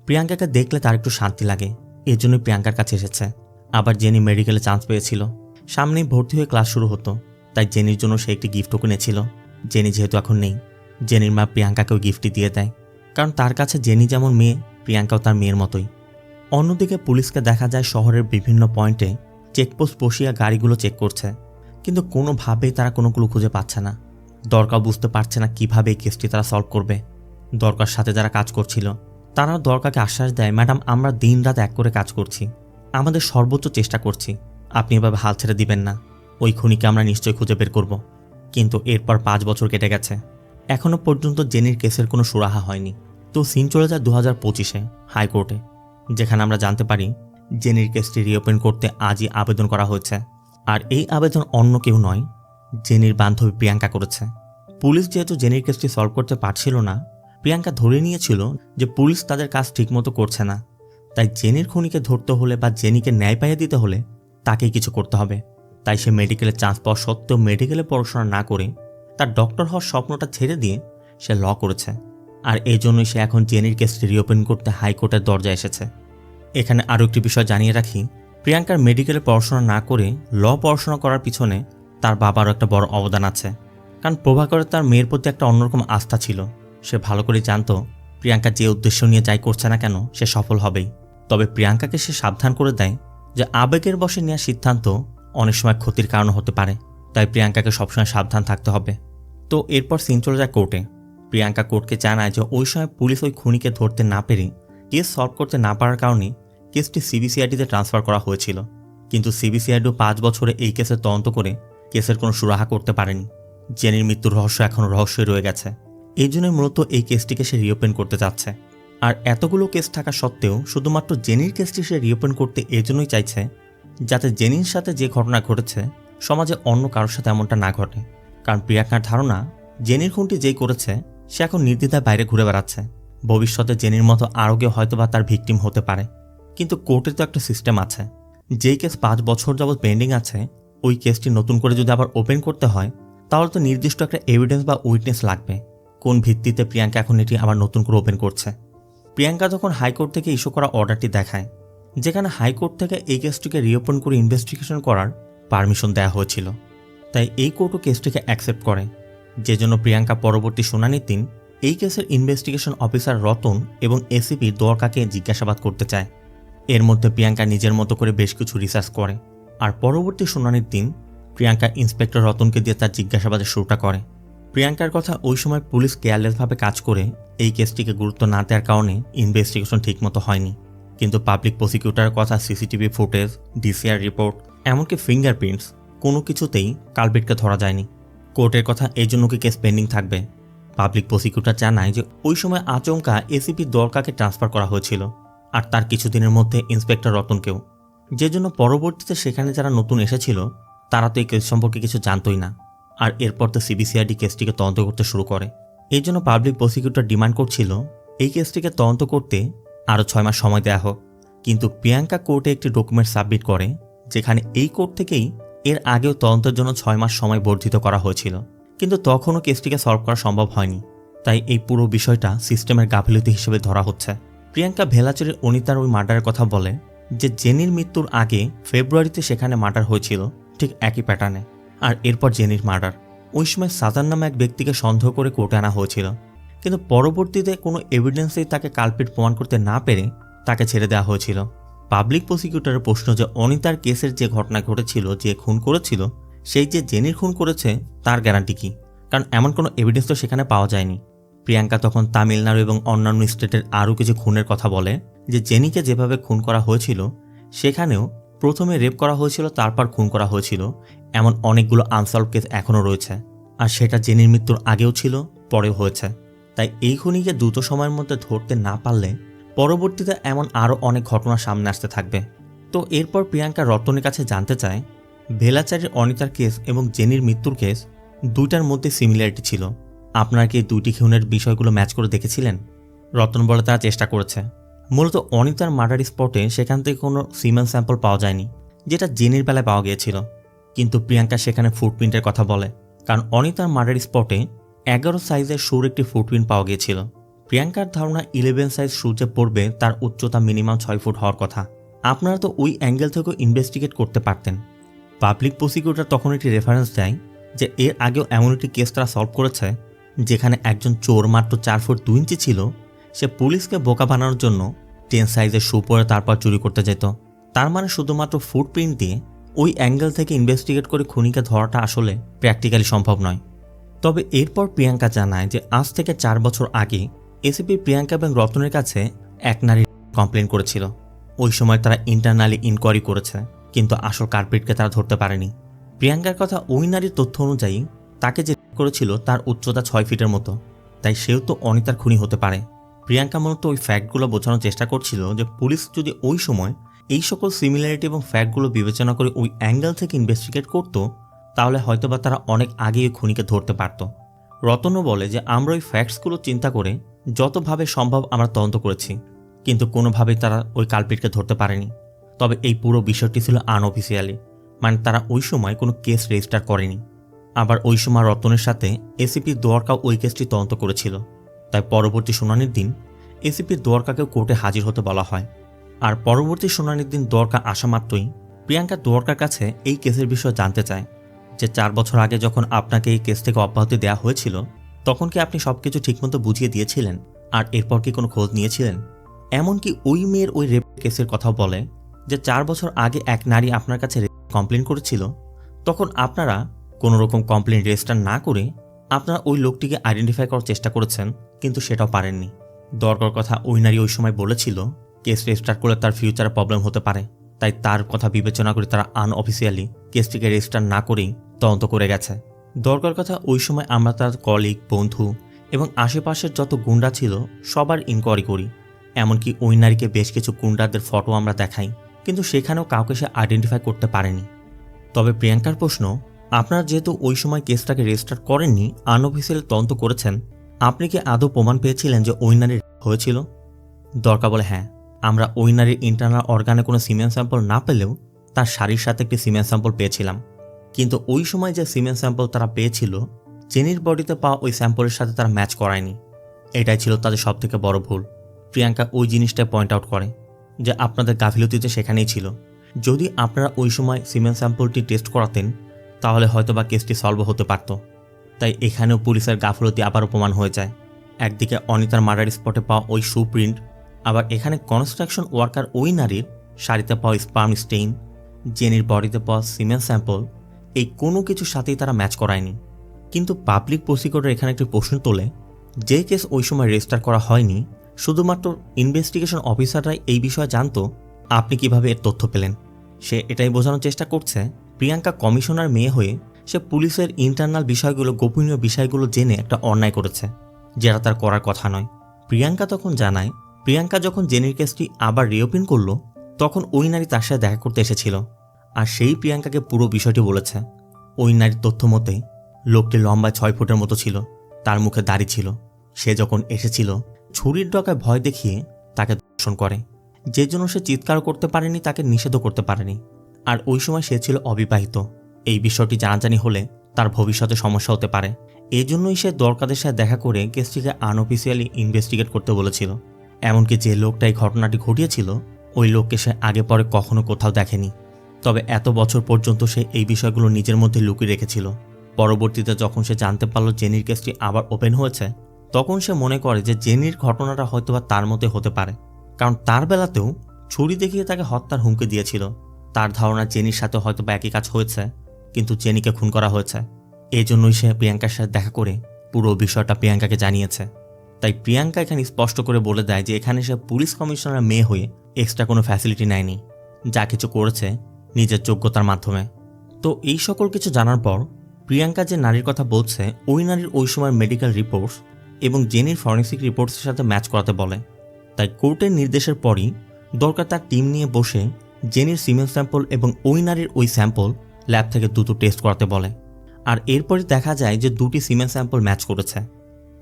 প্রিয়াঙ্কাকে দেখলে তার একটু শান্তি লাগে, এর জন্যই প্রিয়াঙ্কার কাছে এসেছে। আবার জেনি মেডিকেলে চান্স পেয়েছিল, সামনেই ভর্তি হয়ে ক্লাস শুরু হতো, তাই জেনির জন্য সে একটি গিফটও কিনেছিল। জেনি যেহেতু এখন নেই, জেনির মা প্রিয়াঙ্কাকেও গিফটটি দিয়ে দেয়, কারণ তার কাছে জেনি যেমন মেয়ে, প্রিয়াঙ্কাও তার মেয়ের মতোই। অন্যদিকে পুলিশকে দেখা যায় শহরের বিভিন্ন পয়েন্টে চেকপোস্ট বসিয়ে গাড়িগুলো চেক করছে, কিন্তু কোনোভাবেই তারা কোনো ক্লু খুঁজে পাচ্ছে না। দরকার বুঝতে পারছে না কিভাবে এই কেসটি তারা সলভ করবে। দরকার সাথে যারা কাজ করছিল তারা দরকারকে আশ্বাস দেয়, ম্যাডাম আমরা দিন রাত এক করে কাজ করছি, আমাদের সর্বোচ্চ চেষ্টা করছি, আপনি এভাবে হাল ছেড়ে দিবেন না, ওই খুনিকে আমরা নিশ্চয়ই খুঁজে বের করব। কিন্তু এরপর 5 বছর কেটে গেছে, এখনও পর্যন্ত জেনির কেসের কোনো সুরাহা হয়নি। তো সিন চলে যায় 2025-এ হাইকোর্টে, যেখানে আমরা জানতে পারি জেনির কেসটি রিওপেন করতে আজই আবেদন করা হয়েছে। আর এই আবেদন অন্য কেউ নয়, জেনির বান্ধবী প্রিয়াঙ্কা করেছে। পুলিশ যেহেতু জেনির কেসটি সলভ করতে পারছিল না, প্রিয়াঙ্কা ধরে নিয়েছিল যে পুলিশ তাদের কাজ ঠিকমতো করছে না, তাই জেনির খুনিকে ধরতে হলে বা জেনিকে ন্যায় পাইয়ে দিতে হলে তাকেই কিছু করতে হবে। তাই সে মেডিকেলে চান্স পাওয়া সত্ত্বেও মেডিকেলে পড়াশোনা না করে তার ডক্টর হওয়ার স্বপ্নটা ছেড়ে দিয়ে সে ল করেছে। আর এই জন্যই সে এখন জেনির কেসটি রিওপেন করতে হাইকোর্টের দরজায় এসেছে। এখানে আরও একটি বিষয় জানিয়ে রাখি, প্রিয়াঙ্কার মেডিকেলে পড়াশোনা না করে ল পড়াশোনা করার পিছনে তার বাবারও একটা বড় অবদান আছে। কারণ প্রভাকরের তার মেয়ের প্রতি একটা অন্যরকম আস্থা ছিল। সে ভালো করে জানতো প্রিয়াঙ্কা যে উদ্দেশ্য নিয়ে যাই করছে না কেন সে সফল হবেই। তবে প্রিয়াঙ্কাকে সে সাবধান করে দেয় যে আবেগের বশে নেওয়া সিদ্ধান্ত অনেক সময় ক্ষতির কারণ হতে পারে, তাই প্রিয়াঙ্কাকে সবসময় সাবধান থাকতে হবে। তো এরপর সিন চলে যায় কোর্টে। প্রিয়াঙ্কা কোর্টকে জানায় যে ওই সময় পুলিশ ওই খুনিকে ধরতে না পেরে, কেস সলভ করতে না পারার কারণে কেসটি সিবিসিআইডিতে ট্রান্সফার করা হয়েছিল। কিন্তু সিবিসিআইডিও 5 বছরে এই কেসের তদন্ত করে কেসের কোনো সুরাহা করতে পারেনি। জেনির মৃত্যুর রহস্য এখনও রহস্যই রয়ে গেছে। এই জন্যই মূলত এই কেসটিকে সে রিওপেন করতে চাচ্ছে। আর এতগুলো কেস থাকা সত্ত্বেও শুধুমাত্র জেনির কেসটি সে রিওপেন করতে এজন্যই চাইছে যাতে জেনির সাথে যে ঘটনা ঘটেছে সমাজে অন্য কারোর সাথে এমনটা না ঘটে। কারণ প্রিয়াঙ্কার ধারণা জেনির খুনটি যেই করেছে সে এখন নির্দ্বিধায় বাইরে ঘুরে বেড়াচ্ছে, ভবিষ্যতে জেনির মতো আরও কেউ হয়তোবা তার ভিকটিম হতে পারে। কিন্তু কোর্টের তো একটা সিস্টেম আছে, যেই কেস 5 বছর যাবৎ পেন্ডিং আছে ওই কেসটি নতুন করে যদি আবার ওপেন করতে হয় তাহলে তো নির্দিষ্ট একটা এভিডেন্স বা উইটনেস লাগবে। কোন ভিত্তিতে প্রিয়াঙ্কা এখন এটি আবার নতুন করে ওপেন করছে? প্রিয়াঙ্কা যখন হাইকোর্ট থেকে ইস্যু করা অর্ডারটি দেখায়, যেখানে হাইকোর্ট থেকে এই কেসটিকে রিওপেন করে ইনভেস্টিগেশন করার পারমিশন দেওয়া হয়েছিল, তাই এই কোর্টও কেসটিকে অ্যাকসেপ্ট করে। যে জন্য প্রিয়াঙ্কা পরবর্তী শুনানির দিন এই কেসের ইনভেস্টিগেশন অফিসার রতন এবং এসিপি দরকাকে জিজ্ঞাসাবাদ করতে চায়। এর মধ্যে প্রিয়াঙ্কা নিজের মতো করে বেশ কিছু রিসার্চ করে, আর পরবর্তী শুনানির দিন প্রিয়াঙ্কা ইন্সপেক্টর রতনকে দিয়ে তার জিজ্ঞাসাবাদের শুরুটা করে। প্রিয়াঙ্কার কথা ওই সময় পুলিশ কেয়ারলেসভাবে কাজ করে এই কেসটিকে গুরুত্ব না দেওয়ার কারণে ইনভেস্টিগেশন ঠিকমতো হয়নি। কিন্তু পাবলিক প্রসিকিউটরের কথা সিসিটিভি ফুটেজ, ডিসিআর রিপোর্ট, এমনকি ফিঙ্গারপ্রিন্টস কোনো কিছুতেই কালপিটকে ধরা যায়নি। কোর্টের কথা এই জন্য কি কেস পেন্ডিং থাকবে? পাবলিক প্রসিকিউটর জানায় যে ওই সময় আচমকা এসিপি দরকাকে ট্রান্সফার করা হয়েছিল, আর তার কিছুদিনের মধ্যে ইন্সপেক্টর রতনকেও, যে জন্য পরবর্তীতে সেখানে যারা নতুন এসেছিল তারা তো এই কেস সম্পর্কে কিছু জানতোই না। আর এরপর তো সিবিসিআইডি কেসটিকে তদন্ত করতে শুরু করে। এই জন্য পাবলিক প্রসিকিউটর ডিমান্ড করছিল এই কেসটিকে তদন্ত করতে আরও 6 মাস সময় দেওয়া হোক। কিন্তু প্রিয়াঙ্কা কোর্টে একটি ডকুমেন্ট সাবমিট করে, যেখানে এই কোর্ট থেকেই এর আগেও তদন্তের জন্য 6 মাস সময় বর্ধিত করা হয়েছিল, কিন্তু তখনও কেসটিকে সলভ করা সম্ভব হয়নি। তাই এই পুরো বিষয়টা সিস্টেমের গাফিলতি হিসেবে ধরা হচ্ছে। প্রিয়াঙ্কা ভেলাচেরের অনিতার ওই মার্ডারের কথা বলে যে জেনির মৃত্যুর আগে ফেব্রুয়ারিতে সেখানে মার্ডার হয়েছিল ঠিক একই প্যাটার্নে, আর এরপর জেনির মার্ডার। ওই সময় সাজান নামে এক ব্যক্তিকে সন্দেহ করে কোর্টে আনা হয়েছিল, কিন্তু পরবর্তীতে কোনো এভিডেন্সেই তাকে কালপিট প্রমাণ করতে না পেরে তাকে ছেড়ে দেওয়া হয়েছিল। পাবলিক প্রসিকিউটরের প্রশ্ন যে অনিতার কেসের যে ঘটনা ঘটেছিল, যে খুন করেছিল সেই যে জেনির খুন করেছে তার গ্যারান্টি কি? কারণ এমন কোনো এভিডেন্স তো সেখানে পাওয়া যায়নি। প্রিয়াঙ্কা তখন তামিলনাড়ু এবং অন্যান্য স্টেটের আরও কিছু খুনের কথা বলে, যে জেনিকে যেভাবে খুন করা হয়েছিল সেখানেও প্রথমে রেপ করা হয়েছিল, তারপর খুন করা হয়েছিল, এমন অনেকগুলো আনসলভ কেস এখনও রয়েছে। আর সেটা জেনির মৃত্যুর আগেও ছিল, পরেও হয়েছে। তাই এই খুনিকে দ্রুত সময়ের মধ্যে ধরতে না পারলে পরবর্তীতে এমন আরও অনেক ঘটনা সামনে আসতে থাকবে। তো এরপর প্রিয়াঙ্কা রতনের কাছে জানতে চায় ভেলাচারীর অনিতার কেস এবং জেনির মৃত্যুর কেস দুইটার মধ্যে সিমিলারিটি ছিল। আপনারা কি দুইটি খুনের বিষয়গুলো ম্যাচ করে দেখেছিলেন? রতন বলে তারা চেষ্টা করেছে। মূলত অনিতার মার্ডার স্পটে সেখান থেকে কোনো সিমেন স্যাম্পল পাওয়া যায়নি, যেটা জেনির বেলায় পাওয়া গিয়েছিল। কিন্তু প্রিয়াঙ্কা সেখানে ফুটপ্রিন্টের কথা বলে, কারণ অনিতার মার্ডার স্পটে 11 সাইজের শুর একটি ফুটপ্রিন্ট পাওয়া গিয়েছিল। প্রিয়াঙ্কার ধারণা 11 সাইজ শু যে পড়বে তার উচ্চতা মিনিমাম 6 ফুট হওয়ার কথা। আপনারা তো ওই অ্যাঙ্গেল থেকেও ইনভেস্টিগেট করতে পারতেন। পাবলিক প্রসিকিউটর তখন একটি রেফারেন্স দেয় যে এর আগেও এমন একটি কেস তারা সলভ করেছে যেখানে একজন চোর মাত্র 4 ফুট 2 ইঞ্চি ছিল, সে পুলিশকে বোকা বানানোর জন্য 10 সাইজের শু পরে তারপর চুরি করতে যেত। তার মানে শুধুমাত্র ফুটপ্রিন্ট দিয়ে ওই অ্যাঙ্গেল থেকে ইনভেস্টিগেট করে খুনিকে ধরাটা আসলে প্র্যাকটিক্যালি সম্ভব নয়। তবে এরপর প্রিয়াঙ্কা জানায় যে আজ থেকে 4 বছর আগে এসিপি প্রিয়াঙ্কা এবং রতনের কাছে এক নারী কমপ্লেন করেছিল। ওই সময় তারা ইন্টারনালি ইনকোয়ারি করেছে, কিন্তু আসল কালপ্রিটকে তারা ধরতে পারেনি। প্রিয়াঙ্কার কথা, ওই নারীর তথ্য অনুযায়ী তাকে যে করেছিল তার উচ্চতা 6 ফিটের মতো, তাই সেও তো অনিতার খুনি হতে পারে। প্রিয়াঙ্কা মূলত ওই ফ্যাক্টগুলো বোঝানোর চেষ্টা করছিল যে পুলিশ যদি ওই সময় এই সকল সিমিলারিটি এবং ফ্যাক্টগুলো বিবেচনা করে ওই অ্যাঙ্গেল থেকে ইনভেস্টিগেট করত, তাহলে হয়তোবা তারা অনেক আগেই ওই খুনিকে ধরতে পারত। রতনও বলে যে আমরা ওই ফ্যাক্টসগুলো চিন্তা করে যতভাবে সম্ভব আমরা তদন্ত করেছি, কিন্তু কোনোভাবেই তারা ওই কালপিটকে ধরতে পারেনি। তবে এই পুরো বিষয়টি ছিল আনঅফিসিয়ালি, মানে তারা ওই সময় কোনো কেস রেজিস্টার করেনি। আবার ওই সময় রতনের সাথে এসিপি দোয়ারকাও ওই কেসটি তদন্ত করেছিল। তাই পরবর্তী শুনানির দিন এসিপি দোয়ারকাকেও কোর্টে হাজির হতে বলা হয়। আর পরবর্তী শুনানির দিন দোয়ারকা আসা মাত্রই প্রিয়াঙ্কা দোয়ারকার কাছে এই কেসের বিষয়ে জানতে চায় যে 4 বছর আগে যখন আপনাকে এই কেস থেকে অব্যাহতি দেওয়া হয়েছিল তখন কি আপনি সবকিছু ঠিকমতো বুঝিয়ে দিয়েছিলেন, আর এরপর কি কোনো খোঁজ নিয়েছিলেন? এমনকি ওই মেয়ের ওই রেপ কেসের কথাও বলে যে 4 বছর আগে এক নারী আপনার কাছে কমপ্লেন করেছিল, তখন আপনারা কোনো রকম কমপ্লেন রেজিস্টার না করে আপনারা ওই লোকটিকে আইডেন্টিফাই করার চেষ্টা করেছেন, কিন্তু সেটাও পারেননি। দরকার কথা, ওই নারী ওই সময় বলেছিল কেস রেজিস্টার করলে তার ফিউচারে প্রবলেম হতে পারে, তাই তার কথা বিবেচনা করে তারা আনঅফিসিয়ালি কেসটিকে রেজিস্টার না করেই তদন্ত করে গেছে। দরকার কথা, ওই সময় আমরা তার কলিগ, বন্ধু এবং আশেপাশের যত গুন্ডা ছিল সবার ইনকোয়ারি করি। এমনকি ওই নারীকে বেশ কিছু গুন্ডাদের ফটো আমরা দেখাই, কিন্তু সেখানেও কাউকে সে আইডেন্টিফাই করতে পারেনি। তবে প্রিয়াঙ্কার প্রশ্ন, আপনারা যেহেতু ওই সময় কেসটাকে রেজিস্টার করেননি, আনঅফিসিয়াল তদন্ত করেছেন, আপনি কি আদৌ প্রমাণ পেয়েছিলেন যে ওই নারীর হয়েছিল? দরকার বলে, হ্যাঁ, আমরা ওই নারীর ইন্টারনাল অর্গানে কোনো সিমেন্ট স্যাম্পল না পেলেও তার শাড়ির সাথে একটি সিমেন্ট স্যাম্পল পেয়েছিলাম। কিন্তু ওই সময় যে সিমেন্ট স্যাম্পল তারা পেয়েছিল জেনির বডিতে পাওয়া ওই স্যাম্পলের সাথে তারা ম্যাচ করায়নি। এটাই ছিল তাদের সবথেকে বড় ভুল। প্রিয়াঙ্কা ওই জিনিসটাই পয়েন্ট আউট করে যে আপনাদের গাফিলতিতে সেখানেই ছিল। যদি আপনারা ওই সময় সিমেন্ট স্যাম্পলটি টেস্ট করাতেন তাহলে হয়তোবা কেসটি সলভ হতে পারত। তাই এখানেও পুলিশের গাফিলতি আবারও প্রমাণ হয়ে যায়। একদিকে অনিতার মার্ডার স্পটে পাওয়া ওই শু প্রিন্ট, আবার এখানে কনস্ট্রাকশন ওয়ার্কার ওই নারীর শাড়িতে পাওয়া স্পার্ম স্টেইন, জেনির বডিতে পাওয়া সিমেন্ট স্যাম্পল, এই কোনো কিছুর সাথেই তারা ম্যাচ করায়নি। কিন্তু পাবলিক প্রসিকিউটর এখানে একটি প্রশ্ন তোলে, যে কেস ওই সময় রেজিস্টার করা হয়নি, শুধুমাত্র ইনভেস্টিগেশন অফিসাররাই এই বিষয়ে জানতো, আপনি কিভাবে এর তথ্য পেলেন? সে এটাই বোঝানোর চেষ্টা করছে প্রিয়াঙ্কা কমিশনার মেয়ে হয়ে সে পুলিশের ইন্টারনাল বিষয়গুলো, গোপনীয় বিষয়গুলো জেনে একটা অন্যায় করেছে, যেটা তার করার কথা নয়। প্রিয়াঙ্কা তখন জানায়, প্রিয়াঙ্কা যখন জেনির কেসটি আবার রিওপেন করলো তখন ওই নারী তার সাথে দেখা করতে এসেছিল, আর সেই প্রিয়াঙ্কাকে পুরো বিষয়টি বলেছে। ওই নারীর তথ্য মতে লোকটি লম্বায় 6 ফুটের মতো ছিল, তার মুখে দাড়ি ছিল। সে যখন এসেছিল ছুরির ডগায় ভয় দেখিয়ে তাকে ধর্ষণ করে, যে জন্য সে চিৎকার করতে পারেনি, তাকে নিষেধও করতে পারেনি। আর ওই সময় সে ছিল অবিবাহিত। এই বিষয়টি জানাজানি হলে তার ভবিষ্যতে সমস্যা হতে পারে, এই জন্যই সে দরকারের সাথে দেখা করে কেসটিকে আনঅফিসিয়ালি ইনভেস্টিগেট করতে বলেছিল। এমনকি যে লোকটা এই ঘটনাটি ঘটিয়েছিল ওই লোককে সে আগে পরে কখনো কোথাও দেখেনি। তবে এত বছর পর্যন্ত সে এই বিষয়গুলো নিজের মধ্যে লুকিয়ে রেখেছিল। পরবর্তীতে যখন সে জানতে পারল জেনির কেসটি আবার ওপেন হয়েছে, তখন সে মনে করে যে জেনির ঘটনাটা হয়তোবা তার মতে হতে পারে, কারণ তার বেলাতেও ছুরি দেখিয়ে তাকে হত্যার হুমকি দিয়েছিল। তার ধারণা জেনির সাথে হয়তোবা একই কাজ হয়েছে, কিন্তু জেনিকে খুন করা হয়েছে। এই জন্যই সে প্রিয়াঙ্কার সাথে দেখা করে পুরো বিষয়টা প্রিয়াঙ্কাকে জানিয়েছে। তাই প্রিয়াঙ্কা এখানে স্পষ্ট করে বলে দেয় যে এখানে সে পুলিশ কমিশনার মেয়ে হয়ে এক্সট্রা কোনো ফ্যাসিলিটি নেয়নি, যা কিছু করেছে নিজের যোগ্যতার মাধ্যমে। তো এই সকল কিছু জানার পর প্রিয়াঙ্কা যে নারীর কথা বলছে ওই নারীর ওই সময়ের মেডিকেল রিপোর্টস এবং জেনির ফরেন্সিক রিপোর্টসের সাথে ম্যাচ করাতে বলে। তাই কোর্টের নির্দেশের পরই দরকার তার টিম নিয়ে বসে জেনির সিমেন্ট স্যাম্পল এবং ওই নারীর ওই স্যাম্পল ল্যাব থেকে দুটো টেস্ট করাতে বলে। আর এরপরই দেখা যায় যে দুটি সিমেন্ট স্যাম্পল ম্যাচ করেছে।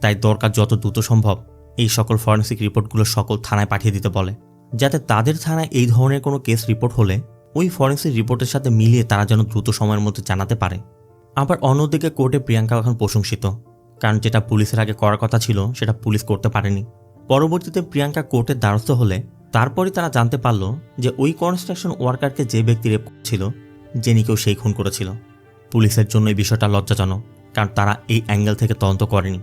তাই দরকার যত দ্রুত সম্ভব এই সকল ফরেন্সিক রিপোর্টগুলো সকল থানায় পাঠিয়ে দিতে বলে, যাতে তাদের থানায় এই ধরনের কোনো কেস রিপোর্ট হলে ওই ফরেন্সিক রিপোর্টের সাথে মিলিয়ে তারা যেন দ্রুত সময়ের মধ্যে জানাতে পারে। আবার অন্যদিকে কোর্টে প্রিয়াঙ্কা এখন প্রশংসিত, কারণ যেটা পুলিশের আগে করার কথা ছিল সেটা পুলিশ করতে পারেনি। পরবর্তীতে প্রিয়াঙ্কা কোর্টের দ্বারস্থ হলে তারপরই তারা জানতে পারল যে ওই কনস্ট্রাকশন ওয়ার্কারকে যে ব্যক্তি রেপ করেছিল জেনিকেও সেই খুন করেছিল। পুলিশের জন্য এই বিষয়টা লজ্জাজনক, কারণ তারা এই অ্যাঙ্গেল থেকে তদন্ত করেনি।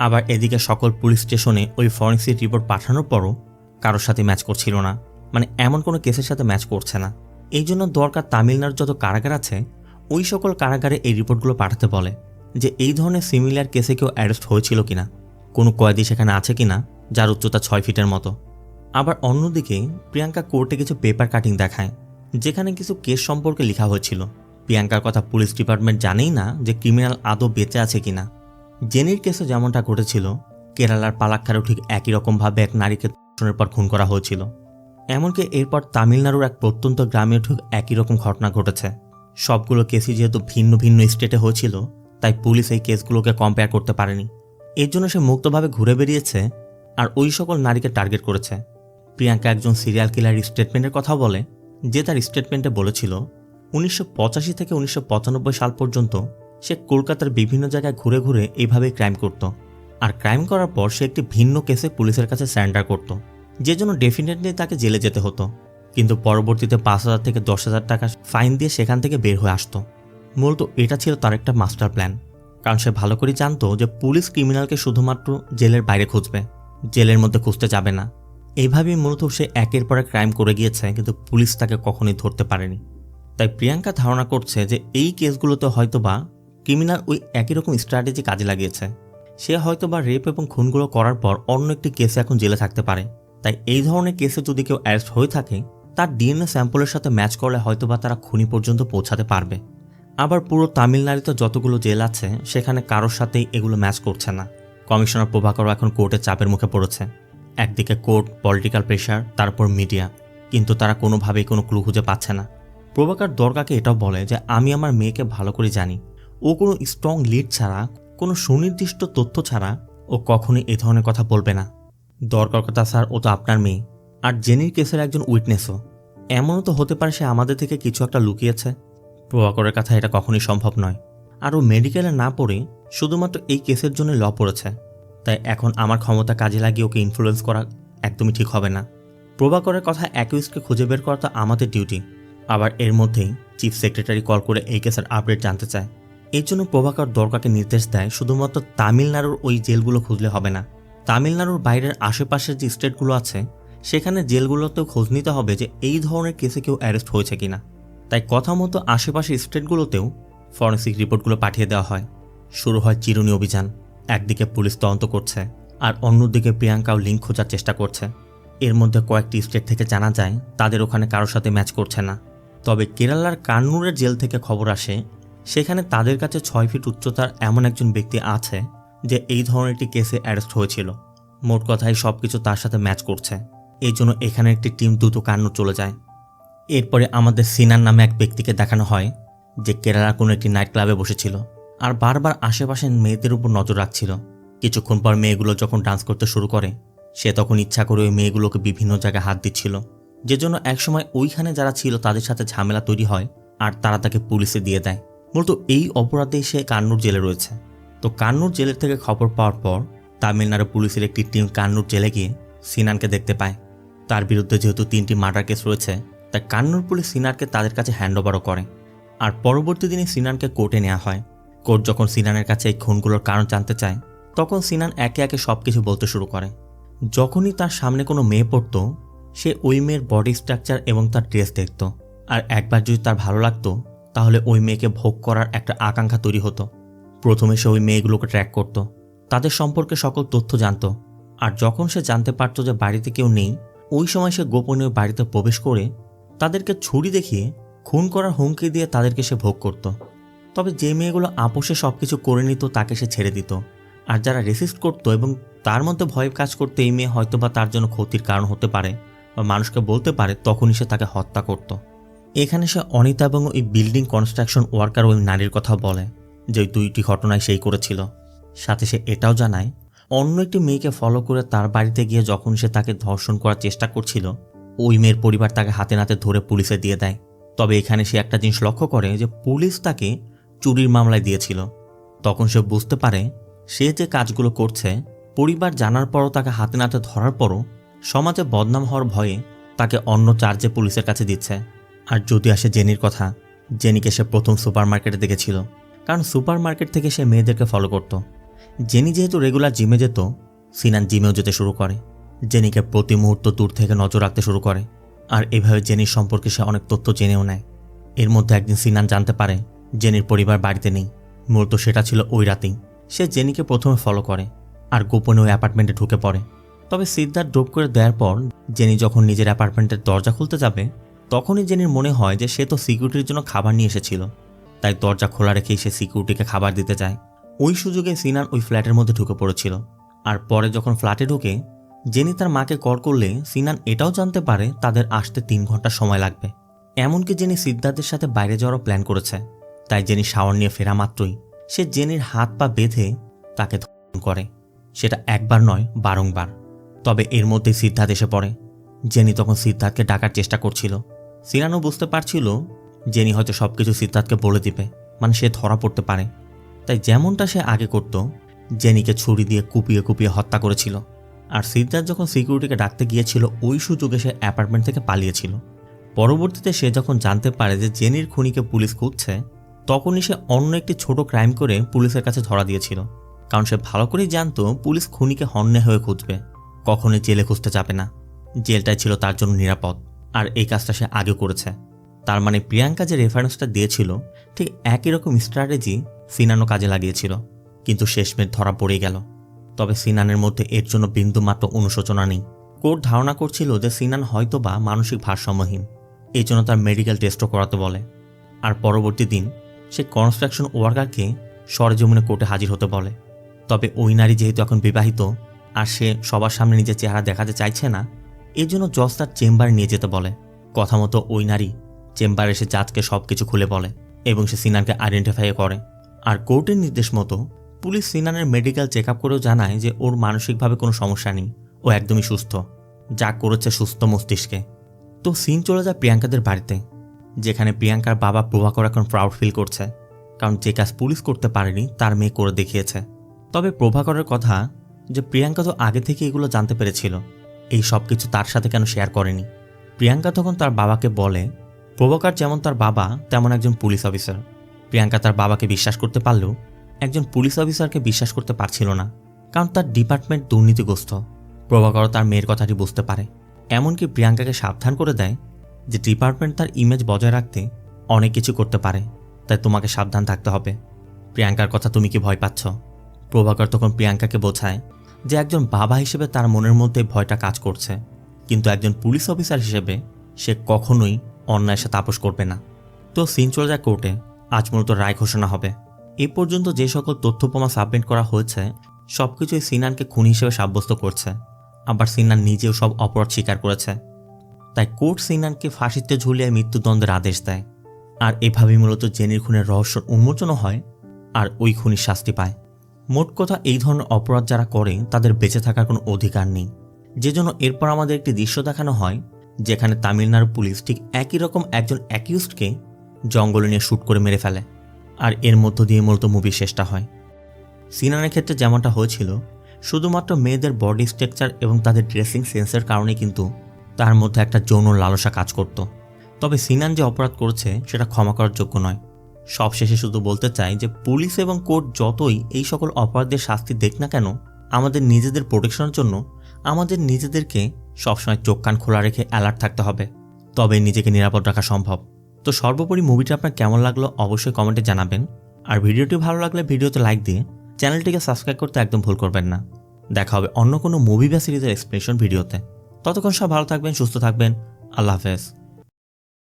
আবার এদিকে সকল পুলিশ স্টেশনে ওই ফরেন্সিক রিপোর্ট পাঠানোর পরও কারোর সাথে ম্যাচ করছিল না, মানে এমন কোনো কেসের সাথে ম্যাচ করছে না। এই জন্য দরকার তামিলনাড়ুর যত কারাগার আছে ওই সকল কারাগারে এই রিপোর্টগুলো পাঠাতে বলে যে এই ধরনের সিমিলার কেসে কেউ অ্যারেস্ট হয়েছিল কিনা, কোনো কয়েদি সেখানে আছে কিনা যার উচ্চতা 6 ফিটের মতো। আবার অন্যদিকে প্রিয়াঙ্কা কোর্টে কিছু পেপার কাটিং দেখায় যেখানে কিছু কেস সম্পর্কে লেখা হয়েছিল। প্রিয়াঙ্কার কথা পুলিশ ডিপার্টমেন্ট জানেই না যে ক্রিমিনাল আদৌ বেঁচে আছে কিনা। জেনির কেসে যেমনটা ঘটেছিল কেরালার পালাক্কারেও ঠিক একই রকমভাবে এক নারীকে ধর্ষণের পর খুন করা হয়েছিল। এমনকি এরপর তামিলনাড়ুর এক প্রত্যন্ত গ্রামেও ঠিক একই রকম ঘটনা ঘটেছে। সবগুলো কেসই যেহেতু ভিন্ন ভিন্ন স্টেটে হয়েছিল তাই পুলিশ এই কেসগুলোকে কম্পেয়ার করতে পারেনি। এর জন্য সে মুক্তভাবে ঘুরে বেরিয়েছে আর ওই সকল নারীকে টার্গেট করেছে। প্রিয়াঙ্কা একজন সিরিয়াল কিলার স্টেটমেন্টের কথা বলে, যে তার স্টেটমেন্টে বলেছিল 1985 থেকে 1995 সাল পর্যন্ত সে কলকাতার বিভিন্ন জায়গায় ঘুরে ঘুরে এইভাবেই ক্রাইম করত। আর ক্রাইম করার পর সে একটি ভিন্ন কেসে পুলিশের কাছে সারেন্ডার করত, যে জন্য ডেফিনেটলি তাকে জেলে যেতে হতো। কিন্তু পরবর্তীতে 5,000 থেকে 10,000 টাকা ফাইন দিয়ে সেখান থেকে বের হয়ে আসতো। মূলত এটা ছিল তার একটা মাস্টার প্ল্যান, কারণ সে ভালো করে জানতো যে পুলিশ ক্রিমিনালকে শুধুমাত্র জেলের বাইরে খুঁজবে, জেলের মধ্যে খুঁজতে যাবে না। এইভাবেই মূলত সে একের পর এক ক্রাইম করে গিয়েছে, কিন্তু পুলিশ তাকে কখনোই ধরতে পারেনি। তাই প্রিয়াঙ্কা ধারণা করছে যে এই কেসগুলোতে হয়তোবা ক্রিমিনাল ওই একই রকম স্ট্র্যাটেজি কাজে লাগিয়েছে। সে হয়তোবা রেপ এবং খুনগুলো করার পর অন্য একটি কেসে এখন জেলে থাকতে পারে। তাই এই ধরনের কেসে যদি কেউ অ্যারেস্ট হয়ে থাকে তার ডিএনএ স্যাম্পলের সাথে ম্যাচ করলে হয়তোবা তারা খুনি পর্যন্ত পৌঁছাতে পারবে। আবার পুরো তামিলনাড়ুতে যতগুলো জেল আছে সেখানে কারোর সাথেই এগুলো ম্যাচ করছে না। কমিশনার প্রভাকরও এখন কোর্টে চাপের মুখে পড়েছে। একদিকে কোর্ট, পলিটিক্যাল প্রেশার, তারপর মিডিয়া, কিন্তু তারা কোনোভাবেই কোনো ক্লু খুঁজে পাচ্ছে না। প্রভাকর দরকাকে এটাও বলে যে আমি আমার মেয়েকে ভালো করে জানি, ও কোনো স্ট্রং লিড ছাড়া, কোনো সুনির্দিষ্ট তথ্য ছাড়া ও কখনোই এই ধরনের কথা বলবে না। দরকার কথা স্যার, ও তো আপনার মেয়ে, আর জেনির কেসের একজন উইটনেসও। এমনও তো হতে পারে সে আমাদের থেকে কিছু একটা লুকিয়েছে। প্রভাকরের কথা এটা কখনোই সম্ভব নয়। আর ও মেডিকেলে না পড়ে শুধুমাত্র এই কেসের জন্য ল পড়েছে। তাই এখন আমার ক্ষমতা কাজে লাগিয়ে ওকে ইনফ্লুয়েন্স করা একদমই ঠিক হবে না। প্রভাকরের কথা অ্যাকিউজকে খুঁজে বের করা তো আমাদের ডিউটি। আবার এর মধ্যেই চিফ সেক্রেটারি কল করে এই কেসের আপডেট জানতে চায়। এর জন্য প্রভাকর দরকাকে নির্দেশ দেয় শুধুমাত্র তামিলনাড়ুর ওই জেলগুলো খুঁজলে হবে না, তামিলনাড়ুর বাইরের আশেপাশের যে স্টেটগুলো আছে সেখানে জেলগুলোতেও খোঁজ নিতে হবে যে এই ধরনের কেসে কেউ অ্যারেস্ট হয়েছে কিনা। তাই কথা মতো আশেপাশের স্টেটগুলোতেও ফরেন্সিক রিপোর্টগুলো পাঠিয়ে দেওয়া হয়। শুরু হয় চিরুনি অভিযান। একদিকে পুলিশ তদন্ত করছে আর অন্যদিকে প্রিয়াঙ্কাও লিঙ্ক খোঁজার চেষ্টা করছে। এর মধ্যে কয়েকটি স্টেট থেকে জানা যায় তাদের ওখানে কারোর সাথে ম্যাচ করছে না। তবে কেরালার কান্নুরের জেল থেকে খবর আসে সেখানে তাদের কাছে 6 ফিট উচ্চতার এমন একজন ব্যক্তি আছে যে এই ধরনের একটি কেসে অ্যারেস্ট হয়েছিল। মোট কথায় সবকিছু তার সাথে ম্যাচ করছে। এই জন্য এখানে একটি টিম দ্রুত কান্নুর চলে যায়। এরপরে আমাদের সিনান নামে এক ব্যক্তিকে দেখানো হয় যে কেরালার কোনো একটি নাইট ক্লাবে বসেছিল আর বারবার আশেপাশের মেয়েদের উপর নজর রাখছিল। কিছুক্ষণ পর মেয়েগুলো যখন ডান্স করতে শুরু করে সে তখন ইচ্ছা করে ওই মেয়েগুলোকে বিভিন্ন জায়গায় হাত দিচ্ছিল, যে জন্য একসময় ওইখানে যারা ছিল তাদের সাথে ঝামেলা তৈরি হয় আর তারা তাকে পুলিশে দিয়ে দেয়। মূলত এই অপরাধেই সে কান্নুর জেলে রয়েছে। তো কান্নুর জেলের থেকে খবর পাওয়ার পর তামিলনাড়ু পুলিশের একটি টিম কান্নুর জেলে গিয়ে সিনানকে দেখতে পায়। তার বিরুদ্ধে যেহেতু 3টি মার্ডার কেস রয়েছে তাই কান্নুর পুলিশ সিনানকে তাদের কাছে হ্যান্ডওভারও করে। আর পরবর্তী দিনে সিনানকে কোর্টে নেওয়া হয়। কোর্ট যখন সিনানের কাছে এই খুনগুলোর কারণ জানতে চায় তখন সিনান একে একে সবকিছু বলতে শুরু করে। যখনই তার সামনে কোনো মেয়ে পড়ত সে ওই মেয়ের বডি স্ট্রাকচার এবং তার ড্রেস দেখত, আর একবার যদি তার ভালো লাগতো তাহলে ওই মেয়েকে ভোগ করার একটা আকাঙ্ক্ষা তৈরি হতো। প্রথমে সে ওই মেয়েগুলোকে ট্র্যাক করত, তাদের সম্পর্কে সকল তথ্য জানত, আর যখন সে জানতে পারত যে বাড়িতে কেউ নেই, ওই সময় সে গোপনে বাড়িতে প্রবেশ করে তাদেরকে ছুরি দেখিয়ে খুন করার হুমকি দিয়ে তাদেরকে সে ভোগ করত। তবে যে মেয়েগুলো আপোষে সবকিছু করে নিত তাকে সে ছেড়ে দিত, আর যারা রেসিস্ট করত এবং তার মধ্যে ভয় কাজ করতে এই মেয়ে হয়তো বা তার জন্য ক্ষতির কারণ হতে পারে বা মানুষকে বলতে পারে, তখনই সে তাকে হত্যা করত। এখানে সে অনিতা এবং ওই বিল্ডিং কনস্ট্রাকশন ওয়ার্কার ওই নারীর কথা বলে যে ওই 2টি ঘটনায় সেই করেছিল। সাথে সে এটাও জানায় অন্য একটি মেয়েকে ফলো করে তার বাড়িতে গিয়ে যখন সে তাকে ধর্ষণ করার চেষ্টা করছিল, ওই মেয়ের পরিবার তাকে হাতে নাতে ধরে পুলিশে দিয়ে দেয়। তবে এখানে সে একটা জিনিস লক্ষ্য করে যে পুলিশ তাকে চুরির মামলায় দিয়েছিল। তখন সে বুঝতে পারে সে যে কাজগুলো করছে, পরিবার জানার পরও তাকে হাতে নাতে ধরার পরও সমাজে বদনাম হওয়ার ভয়ে তাকে অন্য চার্জে পুলিশের কাছে দিচ্ছে। আর যদি আসে জেনির কথা, জেনিকে সে প্রথম সুপার মার্কেটে দেখেছিল, কারণ সুপার মার্কেট থেকে সে মেয়েদেরকে ফলো করত। জেনি যেহেতু রেগুলার জিমে যেত, সিনান জিমেও যেতে শুরু করে। জেনিকে প্রতি মুহূর্ত দূর থেকে নজর রাখতে শুরু করে, আর এভাবে জেনির সম্পর্কে সে অনেক তথ্য জেনেও নেয়। এর মধ্যে একদিন সিনান জানতে পারে জেনির পরিবার বাড়িতে নেই। মূলত সেটা ছিল ওই রাতেই সে জেনিকে প্রথমে ফলো করে আর গোপনে ওই অ্যাপার্টমেন্টে ঢুকে পড়ে। তবে সিদ্ধার্থ ড্রপ করে দেওয়ার পর জেনি যখন নিজের অ্যাপার্টমেন্টের দরজা খুলতে যাবে, তখনই জেনির মনে হয় যে সে তো সিকিউরিটির জন্য খাবার নিয়ে এসেছিল, তাই দরজা খোলা রেখেই সে সিকিউরিটিকে খাবার দিতে যায়। ওই সুযোগে সিনান ওই ফ্ল্যাটের মধ্যে ঢুকে পড়েছিল। আর পরে যখন ফ্ল্যাটে ঢুকে জেনি তার মাকে কল করলে সিনান এটাও জানতে পারে তাদের আসতে 3 ঘন্টা সময় লাগবে। এমনকি জেনি সিদ্ধার্থের সাথে বাইরে যাওয়ারও প্ল্যান করেছে। তাই জেনি শাওয়ার নিয়ে ফেরা মাত্রই সে জেনির হাত পা বেঁধে তাকে ধর্ষণ করে। সেটা একবার নয়, বারংবার। তবে এর মধ্যেই সিদ্ধার্থ এসে পড়ে। জেনি তখন সিদ্ধার্থকে ডাকার চেষ্টা করছিল। সিনানও বুঝতে পারছিল জেনি হয়তো সবকিছু সিদ্ধার্থকে বলে দিবে, মানে সে ধরা পড়তে পারে। তাই যেমনটা সে আগে করত, জেনিকে ছুরি দিয়ে কুপিয়ে কুপিয়ে হত্যা করেছিল। আর সিদ্ধার্থ যখন সিকিউরিটিকে ডাকতে গিয়েছিল, ওই সুযোগে সে অ্যাপার্টমেন্ট থেকে পালিয়েছিল। পরবর্তীতে সে যখন জানতে পারে যে জেনির খুনিকে পুলিশ খুঁজছে, তখনই সে অন্য একটি ছোট ক্রাইম করে পুলিশের কাছে ধরা দিয়েছিল। কারণ সে ভালো করেই জানতো পুলিশ খুনিকে হন্যে হয়ে খুঁজবে, কখনোই জেলে খুঁজতে যাবে না। জেলটাই ছিল তার জন্য নিরাপদ, আর এই কাজটা সে আগে করেছে। তার মানে প্রিয়াঙ্কা যে রেফারেন্সটা দিয়েছিল, ঠিক একই রকম স্ট্র্যাটেজি সিনানও কাজে লাগিয়েছিল, কিন্তু শেষমেশ ধরা পড়ে গেল। তবে সিনানের মধ্যে এর জন্য বিন্দুমাত্র অনুশোচনা নেই। কোর্ট ধারণা করছিল যে সিনান হয়তোবা মানসিক ভারসাম্যহীন, এই জন্য তার মেডিকেল টেস্টও করাতে বলে। আর পরবর্তী দিন সে কনস্ট্রাকশন ওয়ার্কারকে সরেজমিনে কোর্টে হাজির হতে বলে। তবে ওই নারী যেহেতু এখন বিবাহিত আর সে সবার সামনে নিজের চেহারা দেখাতে চাইছে না, এই জন্য জজ তার চেম্বারে নিয়ে যেতে বলে। কথা মতো ওই নারী চেম্বারে এসে জাজকে সবকিছু খুলে বলে এবং সে সিনানকে আইডেন্টিফাই করে। আর কোর্টের নির্দেশ মতো পুলিশ সিনানের মেডিকেল চেক আপ করেও জানায় যে ওর মানসিকভাবে কোনো সমস্যা নেই, ও একদমই সুস্থ, যা করেছে সুস্থ মস্তিষ্কে। তো সিন চলে যায় প্রিয়াঙ্কাদের বাড়িতে, যেখানে প্রিয়াঙ্কার বাবা প্রভাকর এখন প্রাউড ফিল করছে, কারণ যে কাজ পুলিশ করতে পারেনি তার মেয়ে করে দেখিয়েছে। তবে প্রভাকরের কথা যে প্রিয়াঙ্কা তো আগে থেকে এগুলো জানতে পেরেছিল, এই সব কিছু তার সাথে কেন শেয়ার করেনি। প্রিয়াঙ্কা তখন তার বাবাকে বলে প্রভাকর যেমন তার বাবা তেমন একজন পুলিশ অফিসার। প্রিয়াঙ্কা তার বাবাকে বিশ্বাস করতে পারলেও একজন পুলিশ অফিসারকে বিশ্বাস করতে পারছিল না, কারণ তার ডিপার্টমেন্ট দুর্নীতিগ্রস্ত। প্রভাকর তার মেয়ের কথাটি বুঝতে পারে, এমনকি প্রিয়াঙ্কাকে সাবধান করে দেয় যে ডিপার্টমেন্ট তার ইমেজ বজায় রাখতে অনেক কিছু করতে পারে, তাই তোমাকে সাবধান থাকতে হবে। প্রিয়াঙ্কার কথা তুমি কি ভয় পাচ্ছ? প্রভাকর তখন প্রিয়াঙ্কাকে বোঝায় যে একজন বাবা হিসেবে তার মনের মধ্যে ভয়টা কাজ করছে, কিন্তু একজন পুলিশ অফিসার হিসেবে সে কখনোই অন্যায়ের সাথে আপোষ করবে না। তো সিন চলে যায় কোর্টে। আজ মূলত রায় ঘোষণা হবে। এ পর্যন্ত যে সকল তথ্য প্রমাণ সাবমিট করা হয়েছে সবকিছুই সিনানকে খুনি হিসেবে সাব্যস্ত করছে, আবার সিনান নিজেও সব অপরাধ স্বীকার করেছে। তাই কোর্ট সিনানকে ফাঁসিতে ঝুলিয়ে মৃত্যুদণ্ডের আদেশ দেয়। আর এভাবেই মূলত জেনির খুনের রহস্য উন্মোচনও হয় আর ওই খুনি শাস্তি পায়। মোট কথা, এই ধরনের অপরাধ যারা করে তাদের বেঁচে থাকার কোনো অধিকার নেই। যে জন্য এরপর আমাদের একটি দৃশ্য দেখানো হয় যেখানে তামিলনাড়ু পুলিশ ঠিক একই রকম একজন অ্যাকিউজডকে জঙ্গলে নিয়ে শ্যুট করে মেরে ফেলে। আর এর মধ্য দিয়ে মূলত মুভি শেষটা হয়। সিনানের ক্ষেত্রে যেমনটা হয়েছিল, শুধুমাত্র মেয়েদের বডি স্ট্রাকচার এবং তাদের ড্রেসিং সেন্সের কারণে কিন্তু তার মধ্যে একটা যৌন লালসা কাজ করত। তবে সিনান যে অপরাধ করেছে সেটা ক্ষমা করার যোগ্য নয়। সবশেষে শুধু বলতে চাই যে পুলিশ এবং কোর্ট যতই এই সকল অপরাধের শাস্তি দেখ না কেন, আমাদের নিজেদের প্রোটেকশনের জন্য আমাদের নিজেদেরকে সবসময় চোখ কান খোলা রেখে অ্যালার্ট থাকতে হবে, তবে নিজেকে নিরাপদ রাখা সম্ভব। তো সর্বোপরি মুভিটা আপনার কেমন লাগলো অবশ্যই কমেন্টে জানাবেন। আর ভিডিওটি ভালো লাগলে ভিডিওতে লাইক দিয়ে চ্যানেলটিকে সাবস্ক্রাইব করতে একদম ভুল করবেন না। দেখা হবে অন্য কোনো মুভি বা সিরিজের এক্সপ্লেনেশন ভিডিওতে। ততক্ষণ সব ভালো থাকবেন, সুস্থ থাকবেন। আল্লাহ হাফেজ।